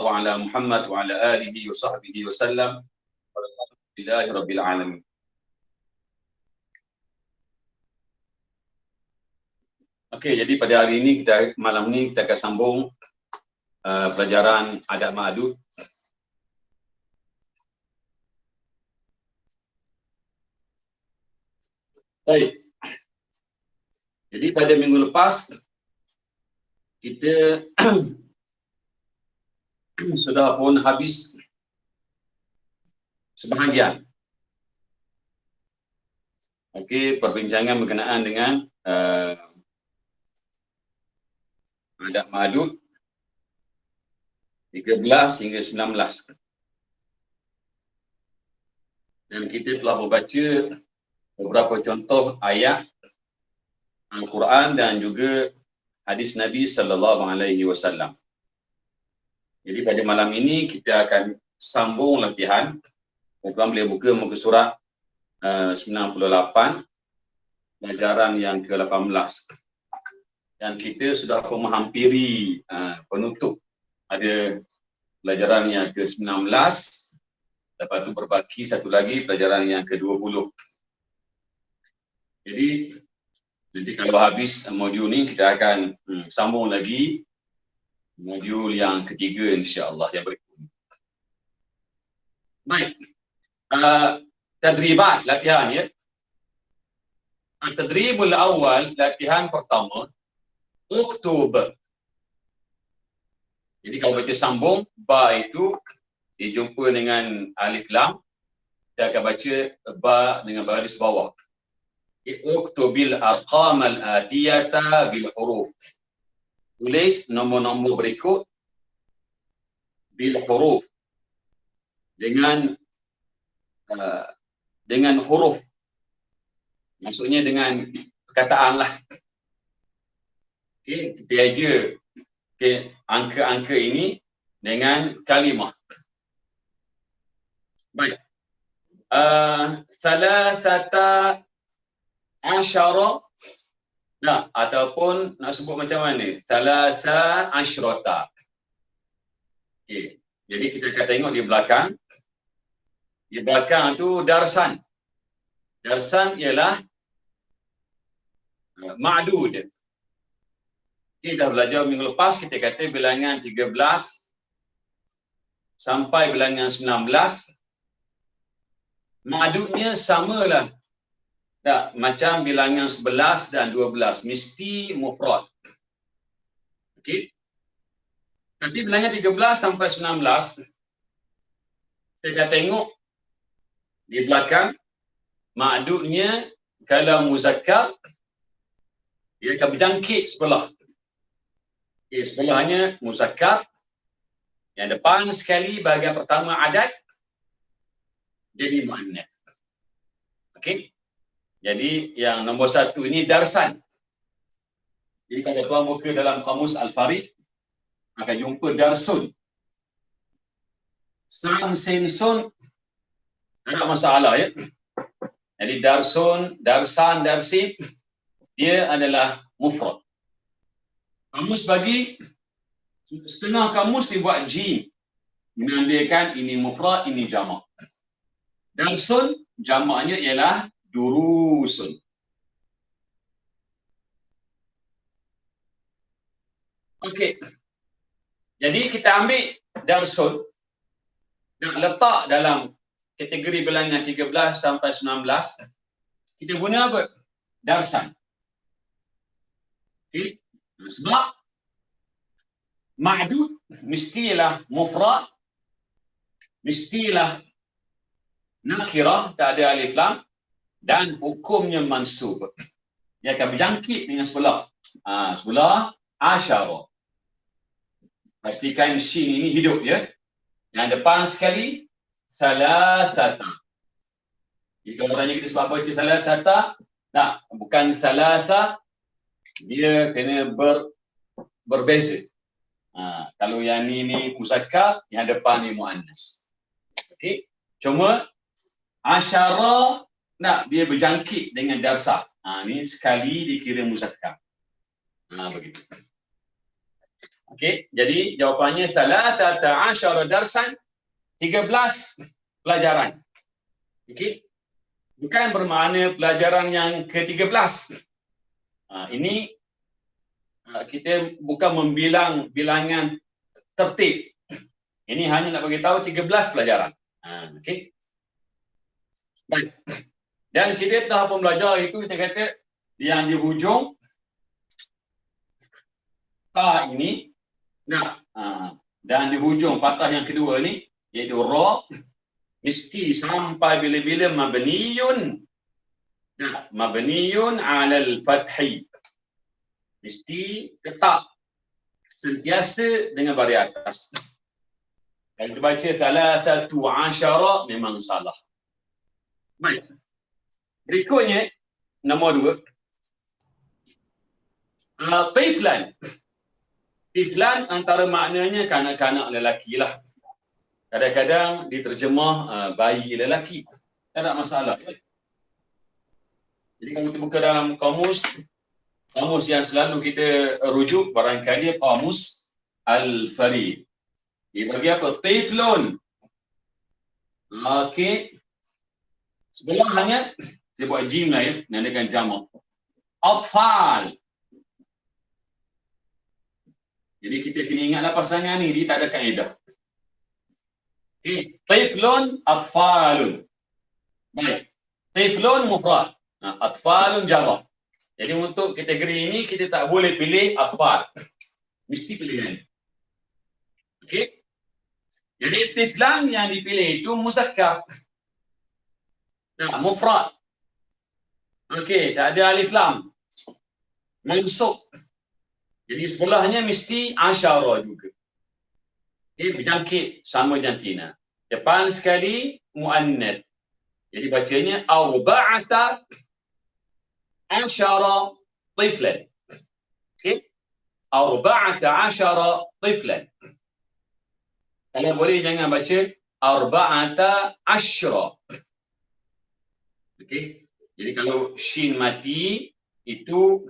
wa ala Muhammad wa ala alihi wa sahbihi wa sallam. Alhamdulillahi rabbil alamin. Okey, jadi pada hari ini malam ni kita akan sambung pelajaran adab ma'adud. Baik. Jadi pada minggu lepas kita sudah pun habis sebahagian. Okey, perbincangan berkenaan dengan adab ma'adud 13 hingga 19. Dan kita telah membaca beberapa contoh ayat Al-Quran dan juga hadis Nabi sallallahu alaihi wasallam. Jadi pada malam ini kita akan sambung latihan. Tuan boleh buka muka surat 98 pelajaran yang ke-18. Dan kita sudah menghampiri penutup. Ada pelajaran yang ke-19, lepas tu berbaki satu lagi pelajaran yang ke-20. Jadi nanti kalau habis modul ni kita akan sambung lagi modul yang ketiga insya-Allah yang berikutnya. Baik. Tadribat latihan ya. Tadribul awal latihan pertama Oktober. Jadi kalau baca sambung ba itu dijumpa dengan alif lam, kita akan baca ba dengan baris bawah. Uktubil arqamal atiyata bil huruf. Tulis nombor-nombor berikut bil huruf dengan huruf. Maksudnya dengan perkataan lah. Okey, kita aja angka-angka ini dengan kalimah. Baik. Salasata asyara. Nah, ataupun nak sebut macam mana? Salasa asyrata. Okey. Jadi kita akan tengok di belakang. Di belakang tu darsan. Darsan ialah ma'dud. Kita dah belajar minggu lepas, kita kata bilangan 13 sampai bilangan 19. Ma'dudnya samalah. Tak, macam bilangan 11 dan 12. Mesti mufrad. Okey. Tapi bilangan 13 sampai 19, kita akan tengok di belakang, ma'dudnya kalau muzakkar, dia akan berjangkit sebelah. Okay, sebelahnya muzakkar. Yang depan sekali bahagian pertama adat jadi muannas. Okey. Jadi yang nombor satu ini darsan. Jadi kalau tuan buka dalam kamus Al-Farid akan jumpa darsun. San sin sun ada masalah ya. Jadi darsun, darsan, darsin dia adalah mufrad. Kamus bagi setengah kamus dibuat jim, menandakan ini mufrad, ini jamak. Darsun jamaknya ialah durusun. Okey. Jadi kita ambil darsun dan letak dalam kategori bilangan 13 sampai 19. Kita guna apa? Darsan. Okey. Sebab ma'dud mestilah mufrad, mestilah nakirah, tak ada alif lam, dan hukumnya mansub. Dia akan berjangkit dengan sebelah. Sebelah asyara. Pastikan shin ini hidup ya. Yang depan sekali salasata. Jadi kalau tanya kita sebab baca salasata, tak, bukan salasa, dia kena berbeza. Kalau yang ni muzakkar, yang depan ni muannas. Okey. Cuma asyara nak dia berjangkit dengan darsa. Ni sekali dikira muzakkar. Begitu. Okey, jadi jawapannya 13 darsan, 13 pelajaran. Okey. Bukan bermakna pelajaran yang ke-13. Ini kita bukan membilang bilangan tertib. Ini hanya nak bagi tahu 13 pelajaran. Okey. Baik. Dan kita dah pun belajar itu, kita kata yang di hujung ta ini. Nah, dan di hujung patah yang kedua ni, iaitu ra, mesti sampai bila-bila mabniyun. Nah, mabniyun 'alal fathi. Mesti tetap sentiasa dengan baris atas. Kalau kita baca 13 memang salah. Baik. Berikutnya nombor 2. Tiflan. Tiflan antara maknanya kanak-kanak lelaki lah. Kadang-kadang diterjemah bayi lelaki. Tak ada masalah. Jadi kalau kita buka dalam kamus yang selalu kita rujuk barangkali kamus Al-Farid. Dia bagi apa? Tiflun. Okey. Sebelahnya saya buat jim lah ya, nandakan jamak. Atfal. Jadi kita kena ingatlah pasangan ni, dia tak ada kaedah. Okey, tiflun, atfalun. Baik. Tiflun mufrad. Atfalun jamak. Jadi untuk kategori ini kita tak boleh pilih atfal. Mesti pilih yang ini. Okey. Jadi tiflan yang dipilih itu muzakkar. Mufrad. Okey, tak ada alif lam. Mansub. Jadi sebelahnya mesti asyara juga. Okey, berjangkit sama jantina. Depan sekali muannath. Jadi bacanya arba'ata asyara tiflan. Okey? Arba'ata asyara tiflan. Kalau boleh jangan baca arba'ata asyra. Okey? Jadi kalau shin mati itu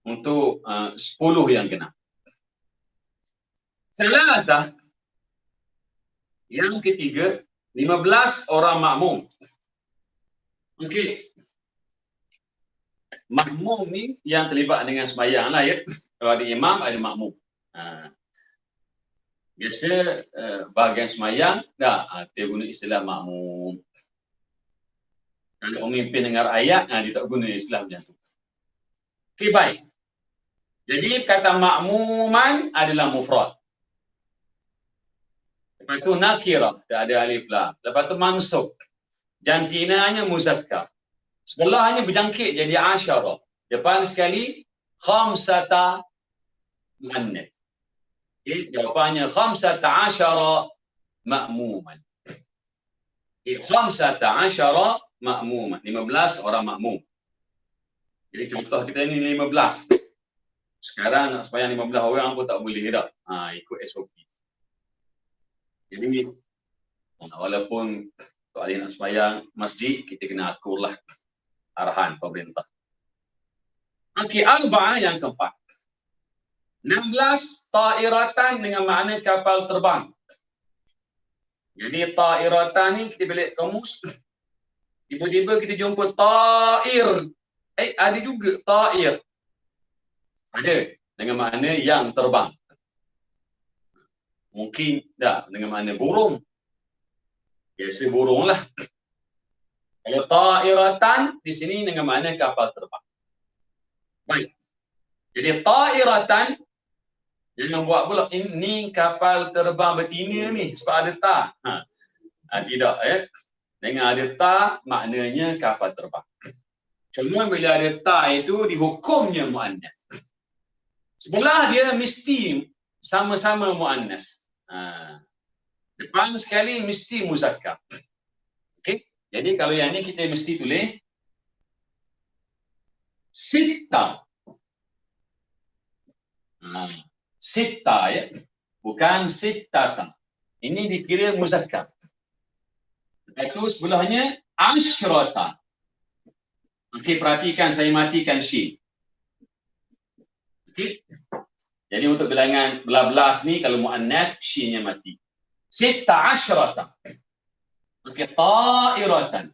untuk 10 yang kena. Salasah. Yang ketiga, 15 orang makmum. Okey. Makmum ni yang terlibat dengan sembahyang lah ya. Kalau ada imam, ada makmum. Biasa bahagian sembahyang, dia guna istilah makmum. Kalau pemimpin dengar ayat, dia tak guna istilah macam tu. Okey, baik. Jadi kata makmuman adalah mufrad. Lepas tu nakirah, tak ada alif lam. Lepas tu mansub. Jantinanya muzakkar. Sebelahnya berjangkit jadi asyara. Depan sekali khamsata muannath. Okay, jawapannya khamsata asyara ma'muman. Okay, khamsata asyara ma'muman. 15 orang makmum. Jadi contoh kita ni 15. Sekarang nak sembahyang 15 orang pun tak boleh dah. Ikut SOP. Jadi walaupun tak ada nak sembahyang masjid, kita kena akurlah arahan pemerintah. Okey, arba'ah yang keempat. 16 ta'iratan dengan makna kapal terbang. Jadi ta'iratan ni kita balik kamus, tiba-tiba kita jumpa ta'ir. Ada juga ta'ir. Ada dengan makna yang terbang. Mungkin tak dengan makna burung. Biasa burung lah. Kalau ta'iratan di sini dengan makna kapal terbang. Baik. Jadi ta'iratan, jangan buat pula ini kapal terbang betina ni sebab ada ta. Tidak ya. Dengan ada ta maknanya kapal terbang. Cuma bila ada ta itu dihukumnya muannas. Sebelah dia mesti sama-sama muannas. Depan sekali mesti muzakkar. Okey. Jadi kalau yang ni kita mesti tulis sita. Sita ya. Bukan sittata. Ini dikira muzakkar. Itu sebelahnya asyrata. Okey, perhatikan saya matikan shin. Okey. Jadi untuk bilangan belas ni kalau muannas shinnya mati. 16. Okey, ta'iratan.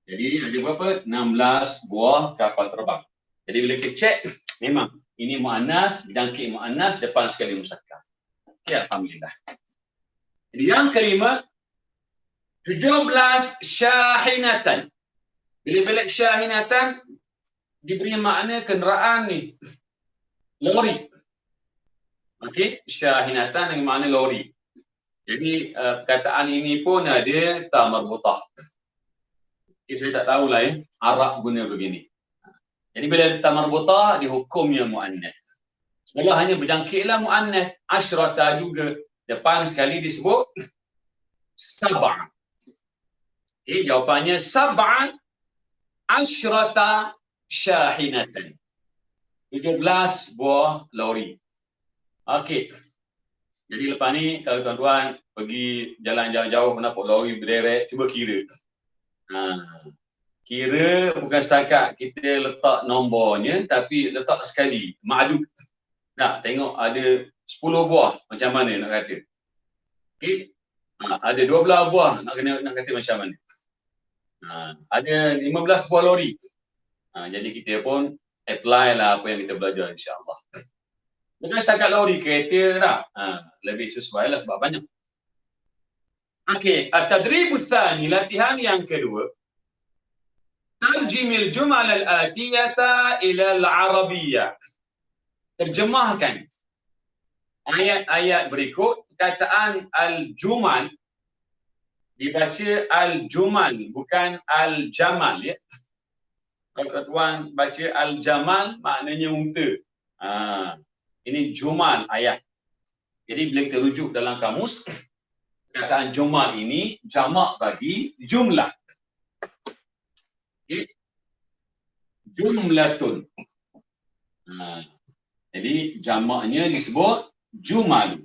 Jadi ada berapa? 16 buah kapal terbang. Jadi bila kita cek, memang ini muannas, berjangkit muannas, depan sekali muzakkar. Okey, alhamdulillah. Jadi yang kelima, 17 syahinatan. Bila syahinatan diberi makna kenderaan ni, lori. Okey, syahinatan dengan makna lori. Jadi perkataan ini pun ada ta marbutah. Okay, saya tak tahulah Arab guna begini. Jadi bila ada ta marbutah dihukumnya muannas. Semula hanya berjangkitlah muannas, asyrata juga depan sekali disebut sab'ah. Okey, jawapannya sab'ah asyrata syahinatan. 17 buah lori. Okey. Jadi lepas ni kalau tuan-tuan pergi jalan jauh-jauh nampak lori berderet, cuba kira. Kira bukan setakat kita letak nombornya tapi letak sekali, ma'adud. Nak tengok ada 10 buah macam mana nak kata. Okey. Ada 12 buah nak kata macam mana. Ada 15 buah lori. Jadi kita pun apply lah apa yang kita belajar insya-Allah. Bukan setakat lori, kereta dah. Lebih sesuai lah sebab banyak. Okey, at-tadribu tsani, latihan yang kedua. Tarjimil jumal al-atiyata ila al-arabiyyah. Terjemahkan ayat-ayat berikut. Kataan al-jumal dibaca al-jumal, bukan al-jamal, ya. Kalau tuan baca al-jamal maknanya unta. Ini jumal ayat. Jadi bila kita rujuk dalam kamus, kataan jumal ini jamak bagi jumlah. Okay. Jumlatun. Jadi jamaknya disebut jumal.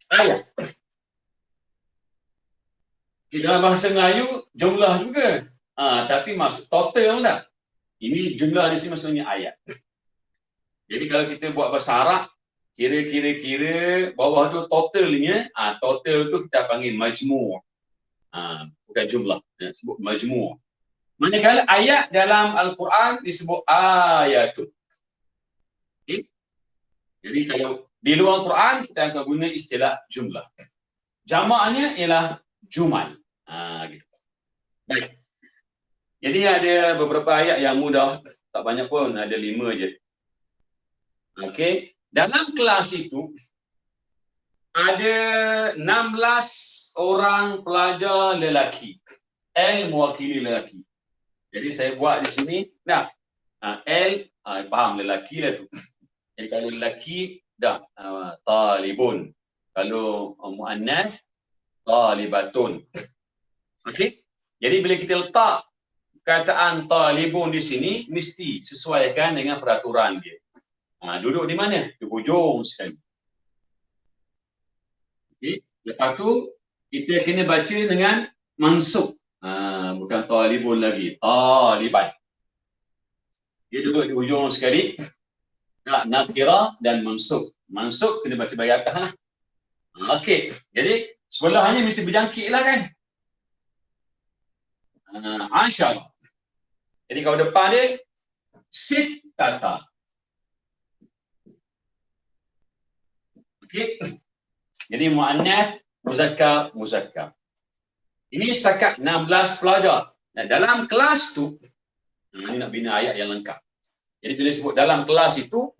Ayat. Dalam bahasa Melayu jumlah juga. Tapi maksud total tak? Ini jumlah di sini maksudnya ayat. Jadi kalau kita buat bahasa Arab, kira bawah tu totalnya, total tu kita panggil majmu'. Bukan jumlah, disebut majmu'. Manakala ayat dalam Al-Quran disebut ayatun. Okay? Jadi kalau di luar Quran kita akan guna istilah jumlah. Jamaknya ialah jumal. Gitu. Baik. Jadi ada beberapa ayat yang mudah, tak banyak pun, ada 5 je. Okey, dalam kelas itu ada 16 orang pelajar lelaki. L mewakili lelaki. Jadi saya buat di sini, nah, L faham lelaki lah tu. Jadi kalau lelaki dah talibun. Kalau muannas talibatun. Okey? Jadi bila kita letak kataan talibun di sini mesti sesuaikan dengan peraturan dia. Duduk di mana? Di hujung sekali. Okey, lepas tu kita kena baca dengan mansub. Bukan talibun lagi, taliban. Dia duduk di hujung sekali. Nakirah dan mansub. Mansub kena baca bagi atas lah. Okey, jadi sebelahnya mesti berjangkit lah kan. Aisyah. Jadi kalau depan dia sittata. Okey. Jadi muannas, muzakkar, muzakkar. Ini setakat 16 pelajar. Nah, dalam kelas tu ini nak bina ayat yang lengkap. Jadi bila sebut dalam kelas itu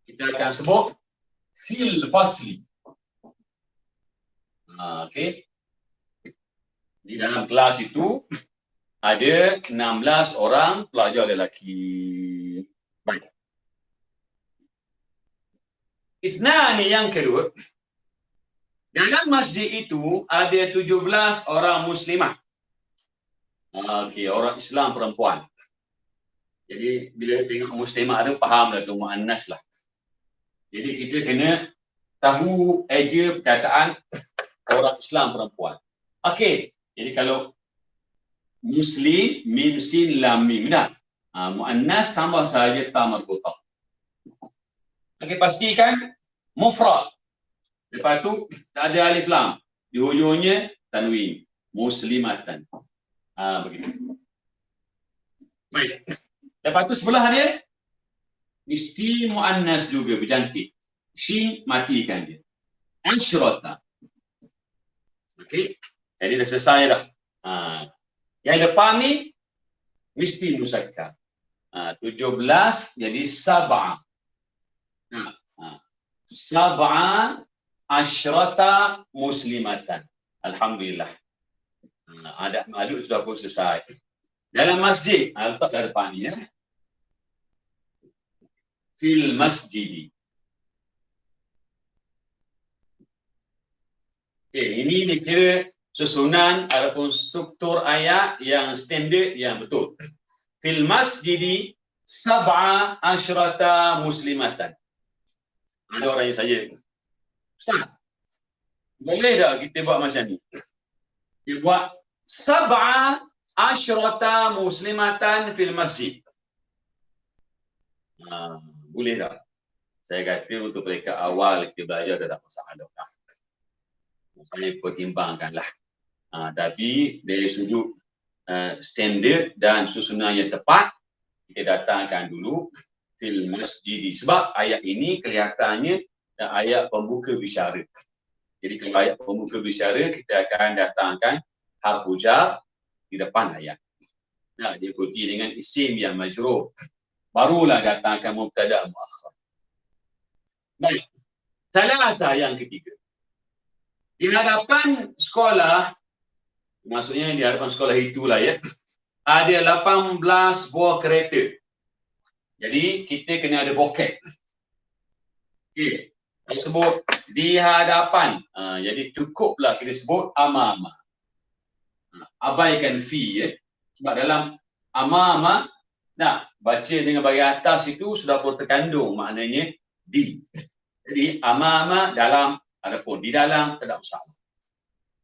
kita akan sebut fil fasli. Okey. Di dalam kelas itu ada 16 orang pelajar lelaki. Baik. Isnani yang kedua. Dalam masjid itu ada 17 orang muslimah. Okey, orang Islam perempuan. Jadi bila tengok muslimah ada fahamlah tu muannas lah. Jadi kita kena tahu eja perkataan orang Islam perempuan. Okey. Jadi kalau Muslim, mim sin lam mim. Dah. Muannas tambah saja ta marbutah. Okey, pastikan mufrad. Lepas tu tak ada alif lam. Di hujungnya tanwin. Muslimatan. Begitu. Baik. Lepas tu sebelah dia mesti muannas juga berjangkit. Shin matikan dia. Asyrata. Okey. Jadi dah selesai dah. Yang depan ni mesti muzakkar. 17 jadi sab'a. Sab'a asyrata muslimatan. Alhamdulillah. Adat malu sudah pun selesai. Dalam masjid, letak kat depan ni ya. Fil masjid. Okey, ini dikira susunan ataupun struktur ayat yang standard yang betul. Fil masjid sab'a asyrata muslimatan. Ada orang yang saya, Ustaz, boleh tak kita buat macam ni? Dia buat sab'a asyrata muslimatan fil masjid. Boleh tak? Saya kata untuk mereka awal kita belajar tak masalah dah. Saya pertimbangkanlah. Tapi dari sudut standard dan susunan yang tepat, kita datangkan dulu fil masjid. Sebab ayat ini kelihatannya ayat pembuka bisyara. Jadi kalau ayat pembuka bisyara, kita akan datangkan harfu jar di depan ayat. Diikuti dengan isim yang majrur. Barulah datangkan mubtada muakhar. Baik. Salasa yang ketiga. Di hadapan sekolah, maksudnya di hadapan sekolah itulah ya, ada 18 buah kereta. Jadi kita kena ada vocab. Okey. Kita sebut di hadapan. Jadi cukuplah kita sebut amama. Abaikan fi ya. Sebab dalam amama baca dengan bahagian atas itu sudah pun terkandung maknanya di. Jadi amama dalam, adapun di dalam tidak masalah.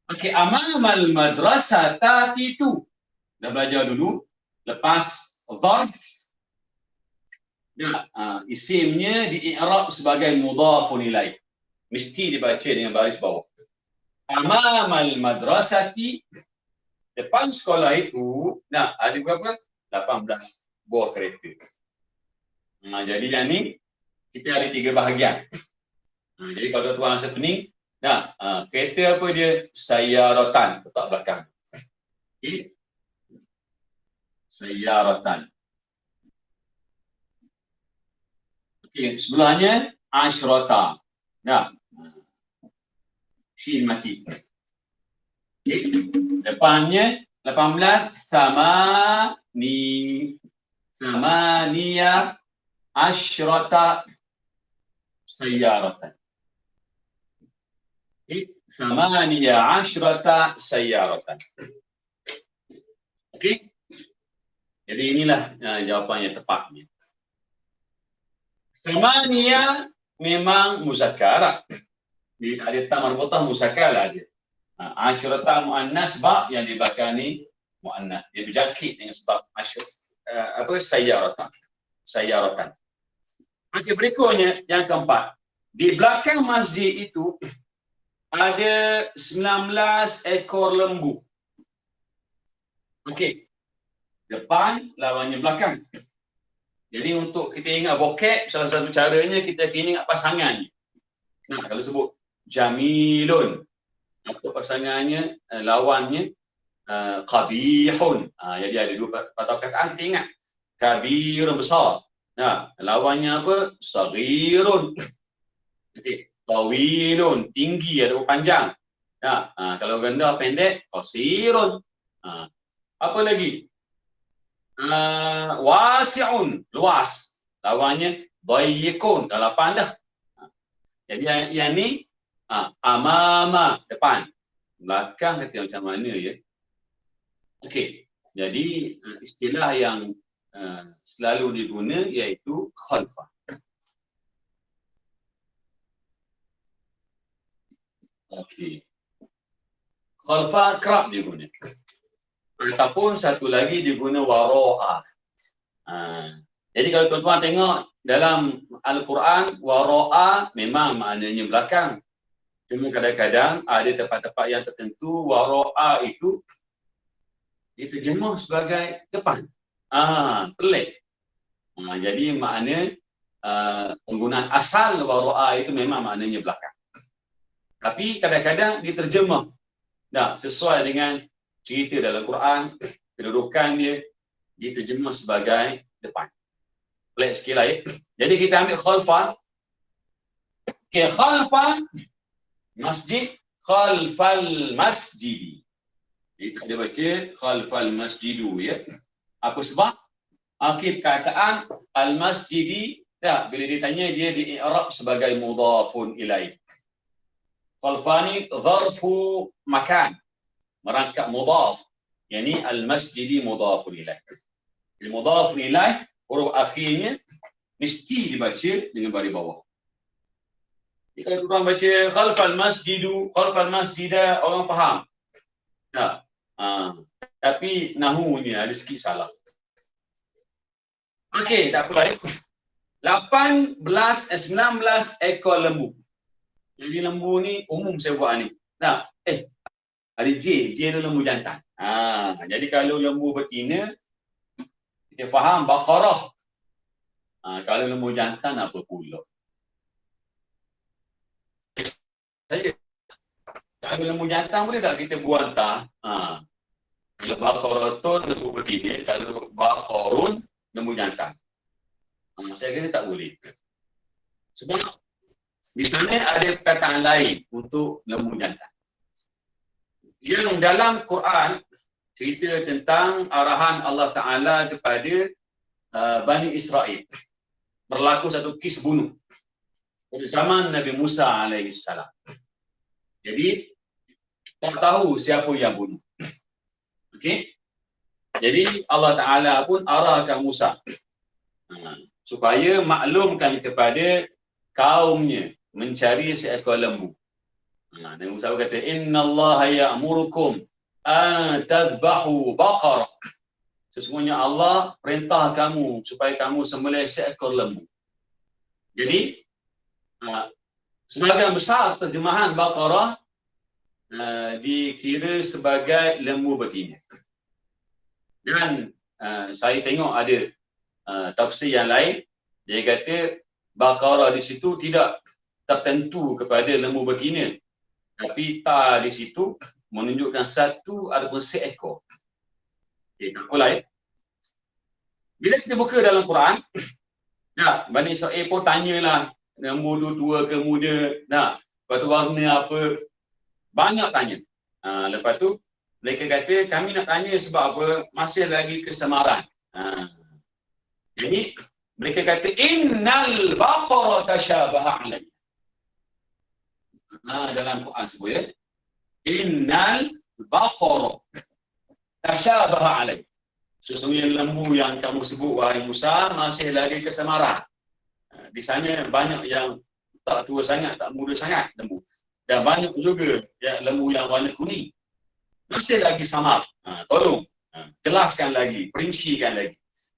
Okey, amamal madrasah tatitu. Dah belajar dulu. Lepas zarf, isimnya di-i'rab sebagai mudhafun ilaih. Mesti dibaca dengan baris bawah. Amamal madrasati, depan sekolah itu, ada berapa? 18 buah kereta. Jadi yang ni kita ada 3 bahagian. Jadi kalau tuan rasa pening, kereta apa dia? Sayyaratan, letak belakang. Okey. Sayyaratan. Okey, sebelahnya asyrata. Shin mati. Okey. Depannya 18 samaniya asyrata sayyaratan. Samaniya asyrata sayyaratan. Okey. Jadi inilah jawapan yang tepatnya. Samaniya memang muzakkar. Di ada ta marbutah muzakkar lah dia. Asyrata muannas ba yang di belakang ni muannas. Dia berjangkit dengan sebab sayyaratan. Sayyaratan. Okey, berikutnya yang keempat. Di belakang masjid itu ada 19 ekor lembu. Okey. Depan lawannya belakang. Jadi untuk kita ingat vocab, salah satu caranya kita kena ingat pasangannya. Kalau sebut jamilun, atau pasangannya, lawannya qabihun. Jadi ada 2 perkataan kita ingat. Kabirun, besar. Lawannya apa? Saghirun. Okey. Tawilun, tinggi atau panjang. Kalau rendah pendek, qasirun. Apa lagi? Wasi'un, luas. Lawannya dayyikun, dah 8 dah. Jadi yang ni amama, depan. Belakang kata macam mana ya? Okey. Jadi istilah yang selalu diguna iaitu khalfah. Okey. Khalfah kerap diguna. Ataupun satu lagi diguna wara'a. Jadi kalau tuan-tuan tengok dalam Al-Quran, wara'a memang maknanya belakang. Cuma kadang-kadang ada tempat-tempat yang tertentu wara'a itu diterjemah sebagai depan. Pelik. Jadi makna penggunaan asal wara'a itu memang maknanya belakang. Tapi kadang-kadang diterjemah sesuai dengan cerita dalam Quran, kedudukan dia diterjemah sebagai depan. Pelik sikit lah ya. Jadi kita ambil khalfah. Okay, khalfah masjid, khalfal masjidi. Jadi tak ada baca khalfal masjidu ya. Apa sebab? Akhir kataan al-masjidi, bila ditanya dia di-i'rab sebagai mudhafun ilaih. Khalfani zarfu makan, merangkap mudhaf. Yani al-masjidi mudhafun ilaih. Mudhafun ilaih, huruf akhirnya mesti dibaca dengan baris bawah. Jika kita baca khalfal masjidu, khalfal masjidah, orang faham. Tapi nahunya ada sikit salah. Okey, tak apa. 19 ekor lembu. Jadi lembu ni umum saya buat ni. Ada J tu lembu jantan. Jadi kalau lembu betina, kita faham Baqarah. Kalau lembu jantan apa pula? Saya. Kalau lembu jantan boleh tak kita buat tak? Kalau Baqarah tu lembu betina, kalau Baqarun lembu jantan. Saya kira tak boleh. Sebab di sana ada perkataan lain untuk lembu jantan. Yang dalam Quran cerita tentang arahan Allah Ta'ala kepada Bani Israel. Berlaku satu kes bunuh pada zaman Nabi Musa AS. Jadi tak tahu siapa yang bunuh. Okey. Jadi Allah Ta'ala pun arahkan Musa supaya maklumkan kepada kaumnya mencari seekor lembu. Nabi Musa berkata, innallaha ya'murukum an tadhbahu baqarah. Sesungguhnya Allah perintah kamu supaya kamu sembelih seekor lembu. Jadi sebagian besar terjemahan Baqarah dikira sebagai lembu betina. Dan saya tengok ada tafsir yang lain, dia kata Baqarah di situ tidak tertentu kepada lembu betina, tapi ta di situ menunjukkan satu ataupun seekor. Tak apalah ya. Bila kita buka dalam Quran, Bani Israel pun tanyalah lembu tu tua ke muda, lepas tu warna apa, banyak tanya. Lepas tu mereka kata kami nak tanya sebab apa, masih lagi kesamaran. Jadi mereka kata innal baqara tashabaha alayhi. Dalam Quran sebut ya, innal baqara tashabaha alayhi. Sesungguhnya lembu yang kamu sebut wahai Musa masih lagi kesamaran. Di sana banyak yang tak tua sangat, tak muda sangat lembu. Dan banyak juga lembu yang warna kuning. Masih lagi samar. Tolong jelaskan lagi, perincikan lagi.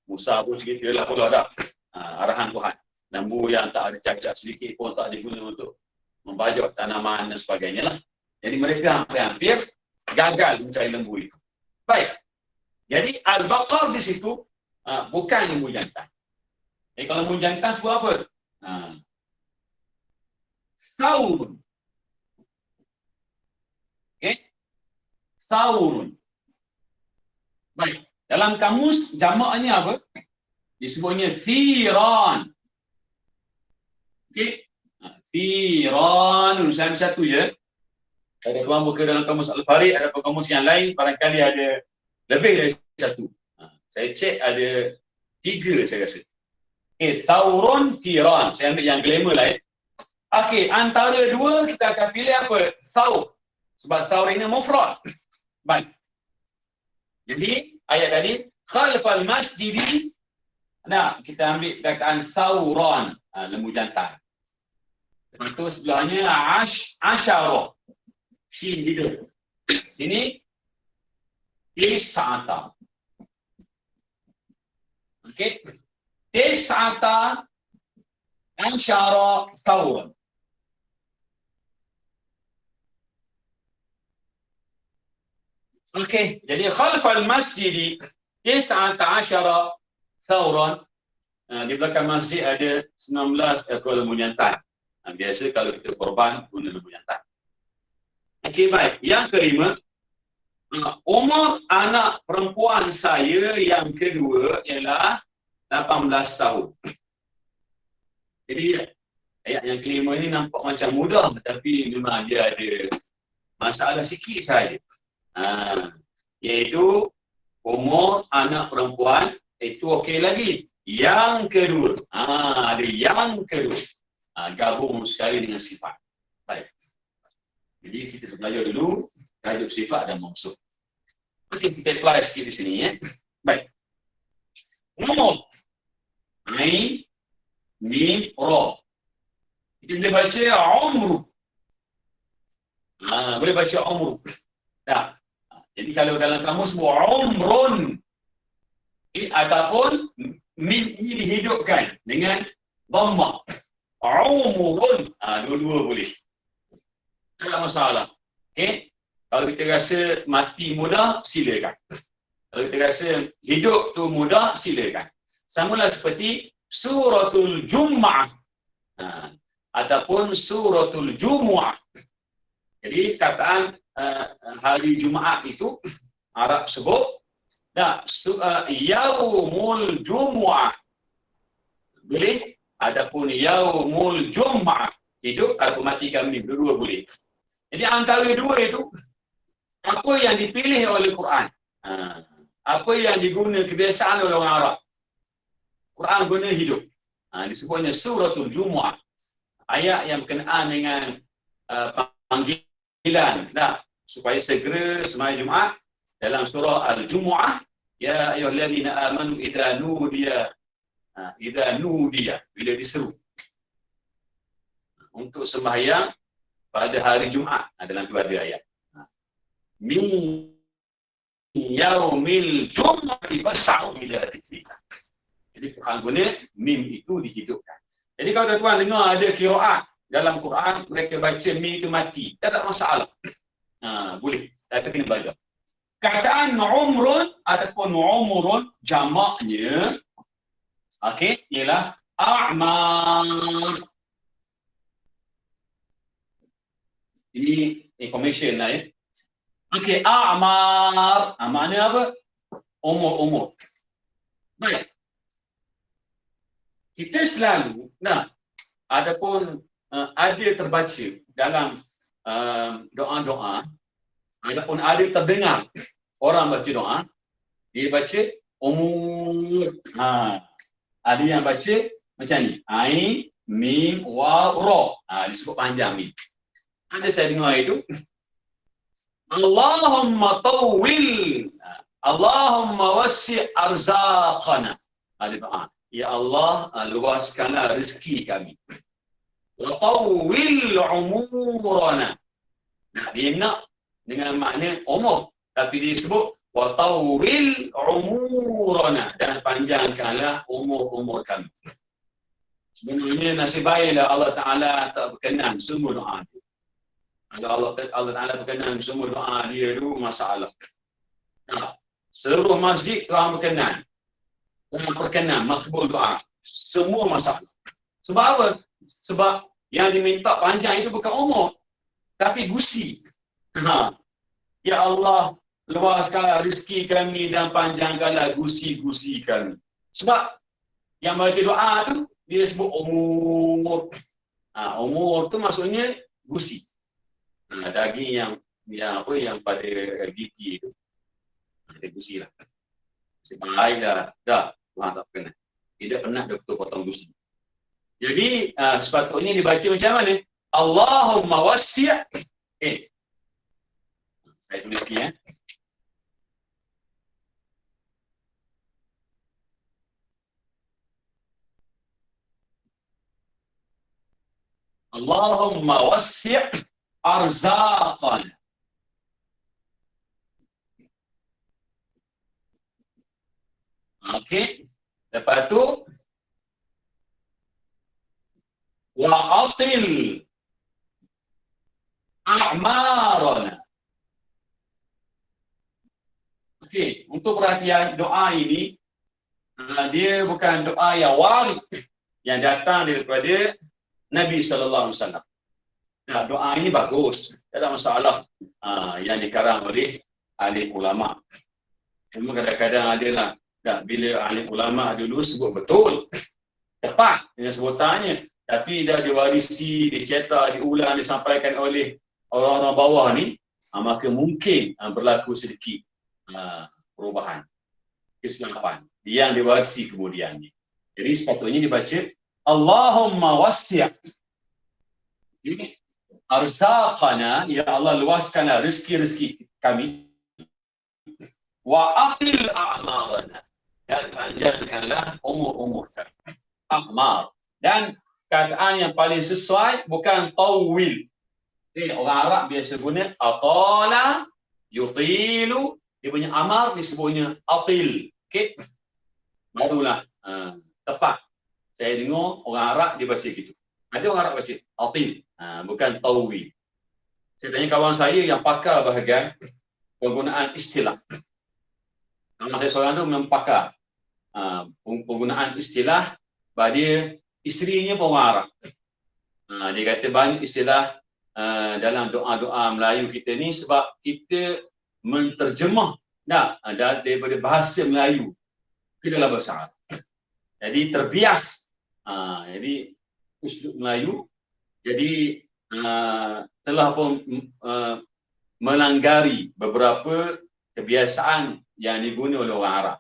Musa pun ceritalah pula dah arahan Tuhan. Lembu yang tak ada cacat sedikit pun tak diguna untuk membajak tanaman dan sebagainya lah. Jadi mereka hampir-hampir gagal mencari lembu itu. Baik. Jadi al-baqar di situ bukan lembu jantan. Kalau lembu jantan sebut apa? Saurun. Okey? Saurun. Baik. Dalam kamus jamaknya apa? Disebutnya thiran. Okey? Thiranun. Saya ambil satu je. Ada tuan buka dalam kamus Al-Farid, ada kamus yang lain, barangkali ada lebih dari satu. Saya cek ada 3 saya rasa. Thaurun, thiran. Saya ambil yang glamour lah ya. Okey, antara 2 kita akan pilih apa? Thaur. Sebab thaur ini mufrad. Baik. Jadi ayat tadi khalfal masjidi, kita ambil perkataan thauran, lembu jantan. Lepas tu sebelahnya asyara. Shin hidup. Sini tis'ata. Okey. Tis'ata asyara thawran. Okey, jadi khalfal masjid tis'ata asyara thawran. Di belakang masjid ada 19 ekor lembu jantan. Biasa kalau kita korban guna lembu jantan. Okey, baik. Yang kelima, umur anak perempuan saya yang kedua ialah 18 tahun. Jadi ayat yang kelima ini nampak macam mudah, tapi memang dia ada masalah sikit saja. Iaitu umur anak perempuan itu okey lagi. Yang kedua, ada yang kedua. Gabung sekali dengan sifat. Baik. Jadi kita belajar dulu tajuk sifat dan mausuf. Okey, kita apply sikit di sini ya. Baik. Umur. Ain, mim, ra. Kita boleh baca umru. Boleh baca umru. Dah. Jadi kalau dalam kamus sebut umrun, ataupun mim ini dihidupkan dengan dhammah. Umrun. Dua-dua boleh. Tak ada masalah. Okey. Kalau kita rasa mati mudah, silakan. Kalau kita rasa hidup tu mudah, silakan. Samalah seperti suratul Jum'ah. Ataupun suratul Jumu'ah. Jadi kataan hari Jumaat itu Arab sebut yaumul Jumu'ah. Boleh? Adapun yaumul Jum'ah, hidup ataupun mati kami, dua-dua boleh. Jadi antara dua itu, apa yang dipilih oleh Quran? Apa yang digunakan kebiasaan oleh orang Arab? Quran guna hidup. Disebutnya suratul Jumu'ah. Ayat yang berkenaan dengan panggilan supaya segera sembahyang Jumaat dalam surah Al-Jumu'ah, ya ayyuhallazina amanu idza nudiya, bila diseru untuk sembahyang pada hari Jumaat, dalam tu ada ayat. Min yaumil jum'ati fas'au ila dzikrillah. Jadi Quran guna mim itu dihidupkan. Jadi kalau tuan-tuan dengar ada qiraat dalam Quran mereka baca mim itu mati, tak ada masalah. Boleh, tapi kena baca. Kataan umrun ataupun umurun jamaknya okey ialah a'mar. Ini information lah ya. Okey, a'mar. Maknanya apa? Umur. Baik. Kita selalu, adapun ada terbaca dalam doa-doa, adapun ada terdengar orang baca doa, dia baca umur. Ada yang baca macam ni. Ain, mim, waw, ra. Disebut panjang ni. Ada saya dengar itu. Allahumma tawwil. Allahumma wasi' arzaqana. Ada doa. Ya Allah, luaskanlah rezeki kami. Wa tawwil umurana. Dia nak dengan makna umur, tapi dia sebut wa tawwil umurana, dan panjangkanlah umur kami. Sebenarnya nasib baiklah Allah Ta'ala tak berkenan semua doa dia. Kalau Allah Ta'ala berkenan semua doa dia tu masalah. Seluruh masjid Tuhan berkenan. Tuhan berkenan makbul doa. Semua masalah. Sebab apa? Sebab yang diminta panjang itu bukan umur, tapi gusi. Ya Allah, luaskanlah rezeki kami dan panjangkanlah gusi-gusi kami. Sebab yang baca doa tu dia sebut umur. Umur tu maksudnya gusi. Daging yang pada gigi tu ada gusi lah. Sebaiklah dah Tuhan tak kena. Tidak pernah doktor potong gusi. Jadi sepatutnya dibaca macam mana? Allahumma wasi'. Saya tulis ni ya. Allahumma wasi' arzaqana. Okey. Lepas tu wa atil a'marana. Okey, untuk perhatian doa ini dia bukan doa yang warid yang datang daripada Nabi sallallahu alaihi wasallam. Nah, doa ini bagus, tak ada masalah. Yang dikarang oleh ahli ulama. Cuma kadang-kadang adalah bila ahli ulama dulu sebut betul, tepat dengan sebutannya, tapi dah diwarisi, dicetak, diulang, disampaikan oleh orang-orang bawah ni, maka mungkin berlaku sedikit perubahan, kesilapan yang diwarisi kemudiannya. Jadi sepatutnya dibaca Allahumma wasi' arzaqana, ya Allah luaskanlah rezeki-rezeki kami, wa aqil a'marana, dan panjangkanlah umur-umur kami. A'mar. Dan kataan yang paling sesuai bukan tawil. Orang Arab biasa guna atala, yutilu, dia punya amar disebutnya atil. Okey. Barulah tepat. Saya dengar orang Arab dia baca gitu. Ada orang Arab baca atil, bukan tawil. Saya tanya kawan saya yang pakar bahagian penggunaan istilah. Kawan saya seorang tu memang pakar penggunaan istilah, sebab dia isterinya pun orang Arab. Dia kata banyak istilah dalam doa-doa Melayu kita ni sebab kita menterjemah daripada bahasa Melayu ke dalam bahasa Arab. Jadi terbias. Jadi uslub Melayu jadi telah pun melanggari beberapa kebiasaan yang diguna oleh orang Arab.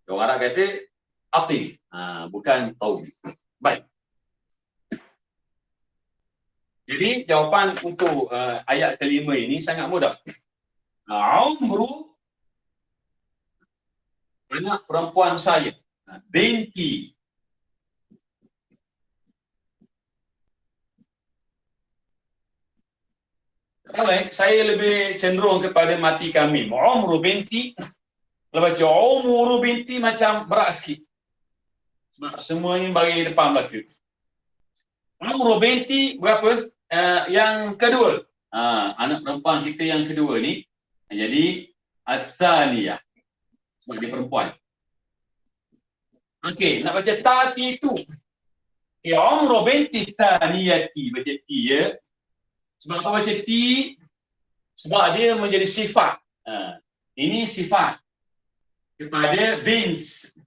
Orang Arab kata atil, bukan tawil. Baik. Jadi jawapan untuk ayat kelima ini sangat mudah. Umru anak perempuan saya, binti. Saya lebih cenderung kepada mati kami. Umru binti, lepas tu umru binti macam berat sikit. Sebab semuanya bagi depan belakang. Umru binti berapa? Yang kedua. Anak perempuan kita yang kedua ni. Jadi as-saniyah. Sebab dia perempuan. Okey, nak baca tati tu. Umru binti saniyati, baca ti ya. Sebab apa baca ti? Sebab dia menjadi sifat. Ini sifat kepada bins.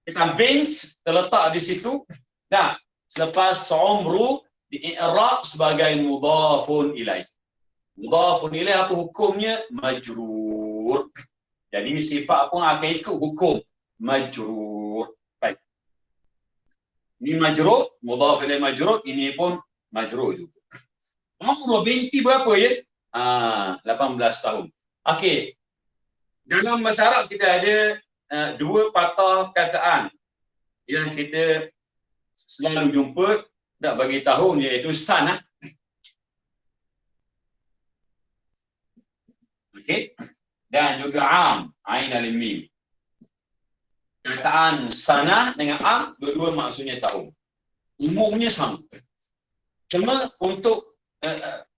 Kita bins terletak di situ. Dah, selepas umru di i'rab sebagai mudhafun ilaih. Mudhafun ilaih apa hukumnya? Majrur. Jadi sifat pun akan ikut hukum majrur. Baik. Ini majrur, mudhaf ilaih majrur, ini pun majrur juga. Umur binti berapa ya? 18 tahun. Okey. Dalam bahasa Arab kita ada dua patah kataan yang kita selalu jumpa nak bagi tahun, iaitu sanah. Okey. Dan juga am, ain alif mim. Kataan sanah dengan am dua-dua maksudnya tahun. Umumnya sama. Cuma untuk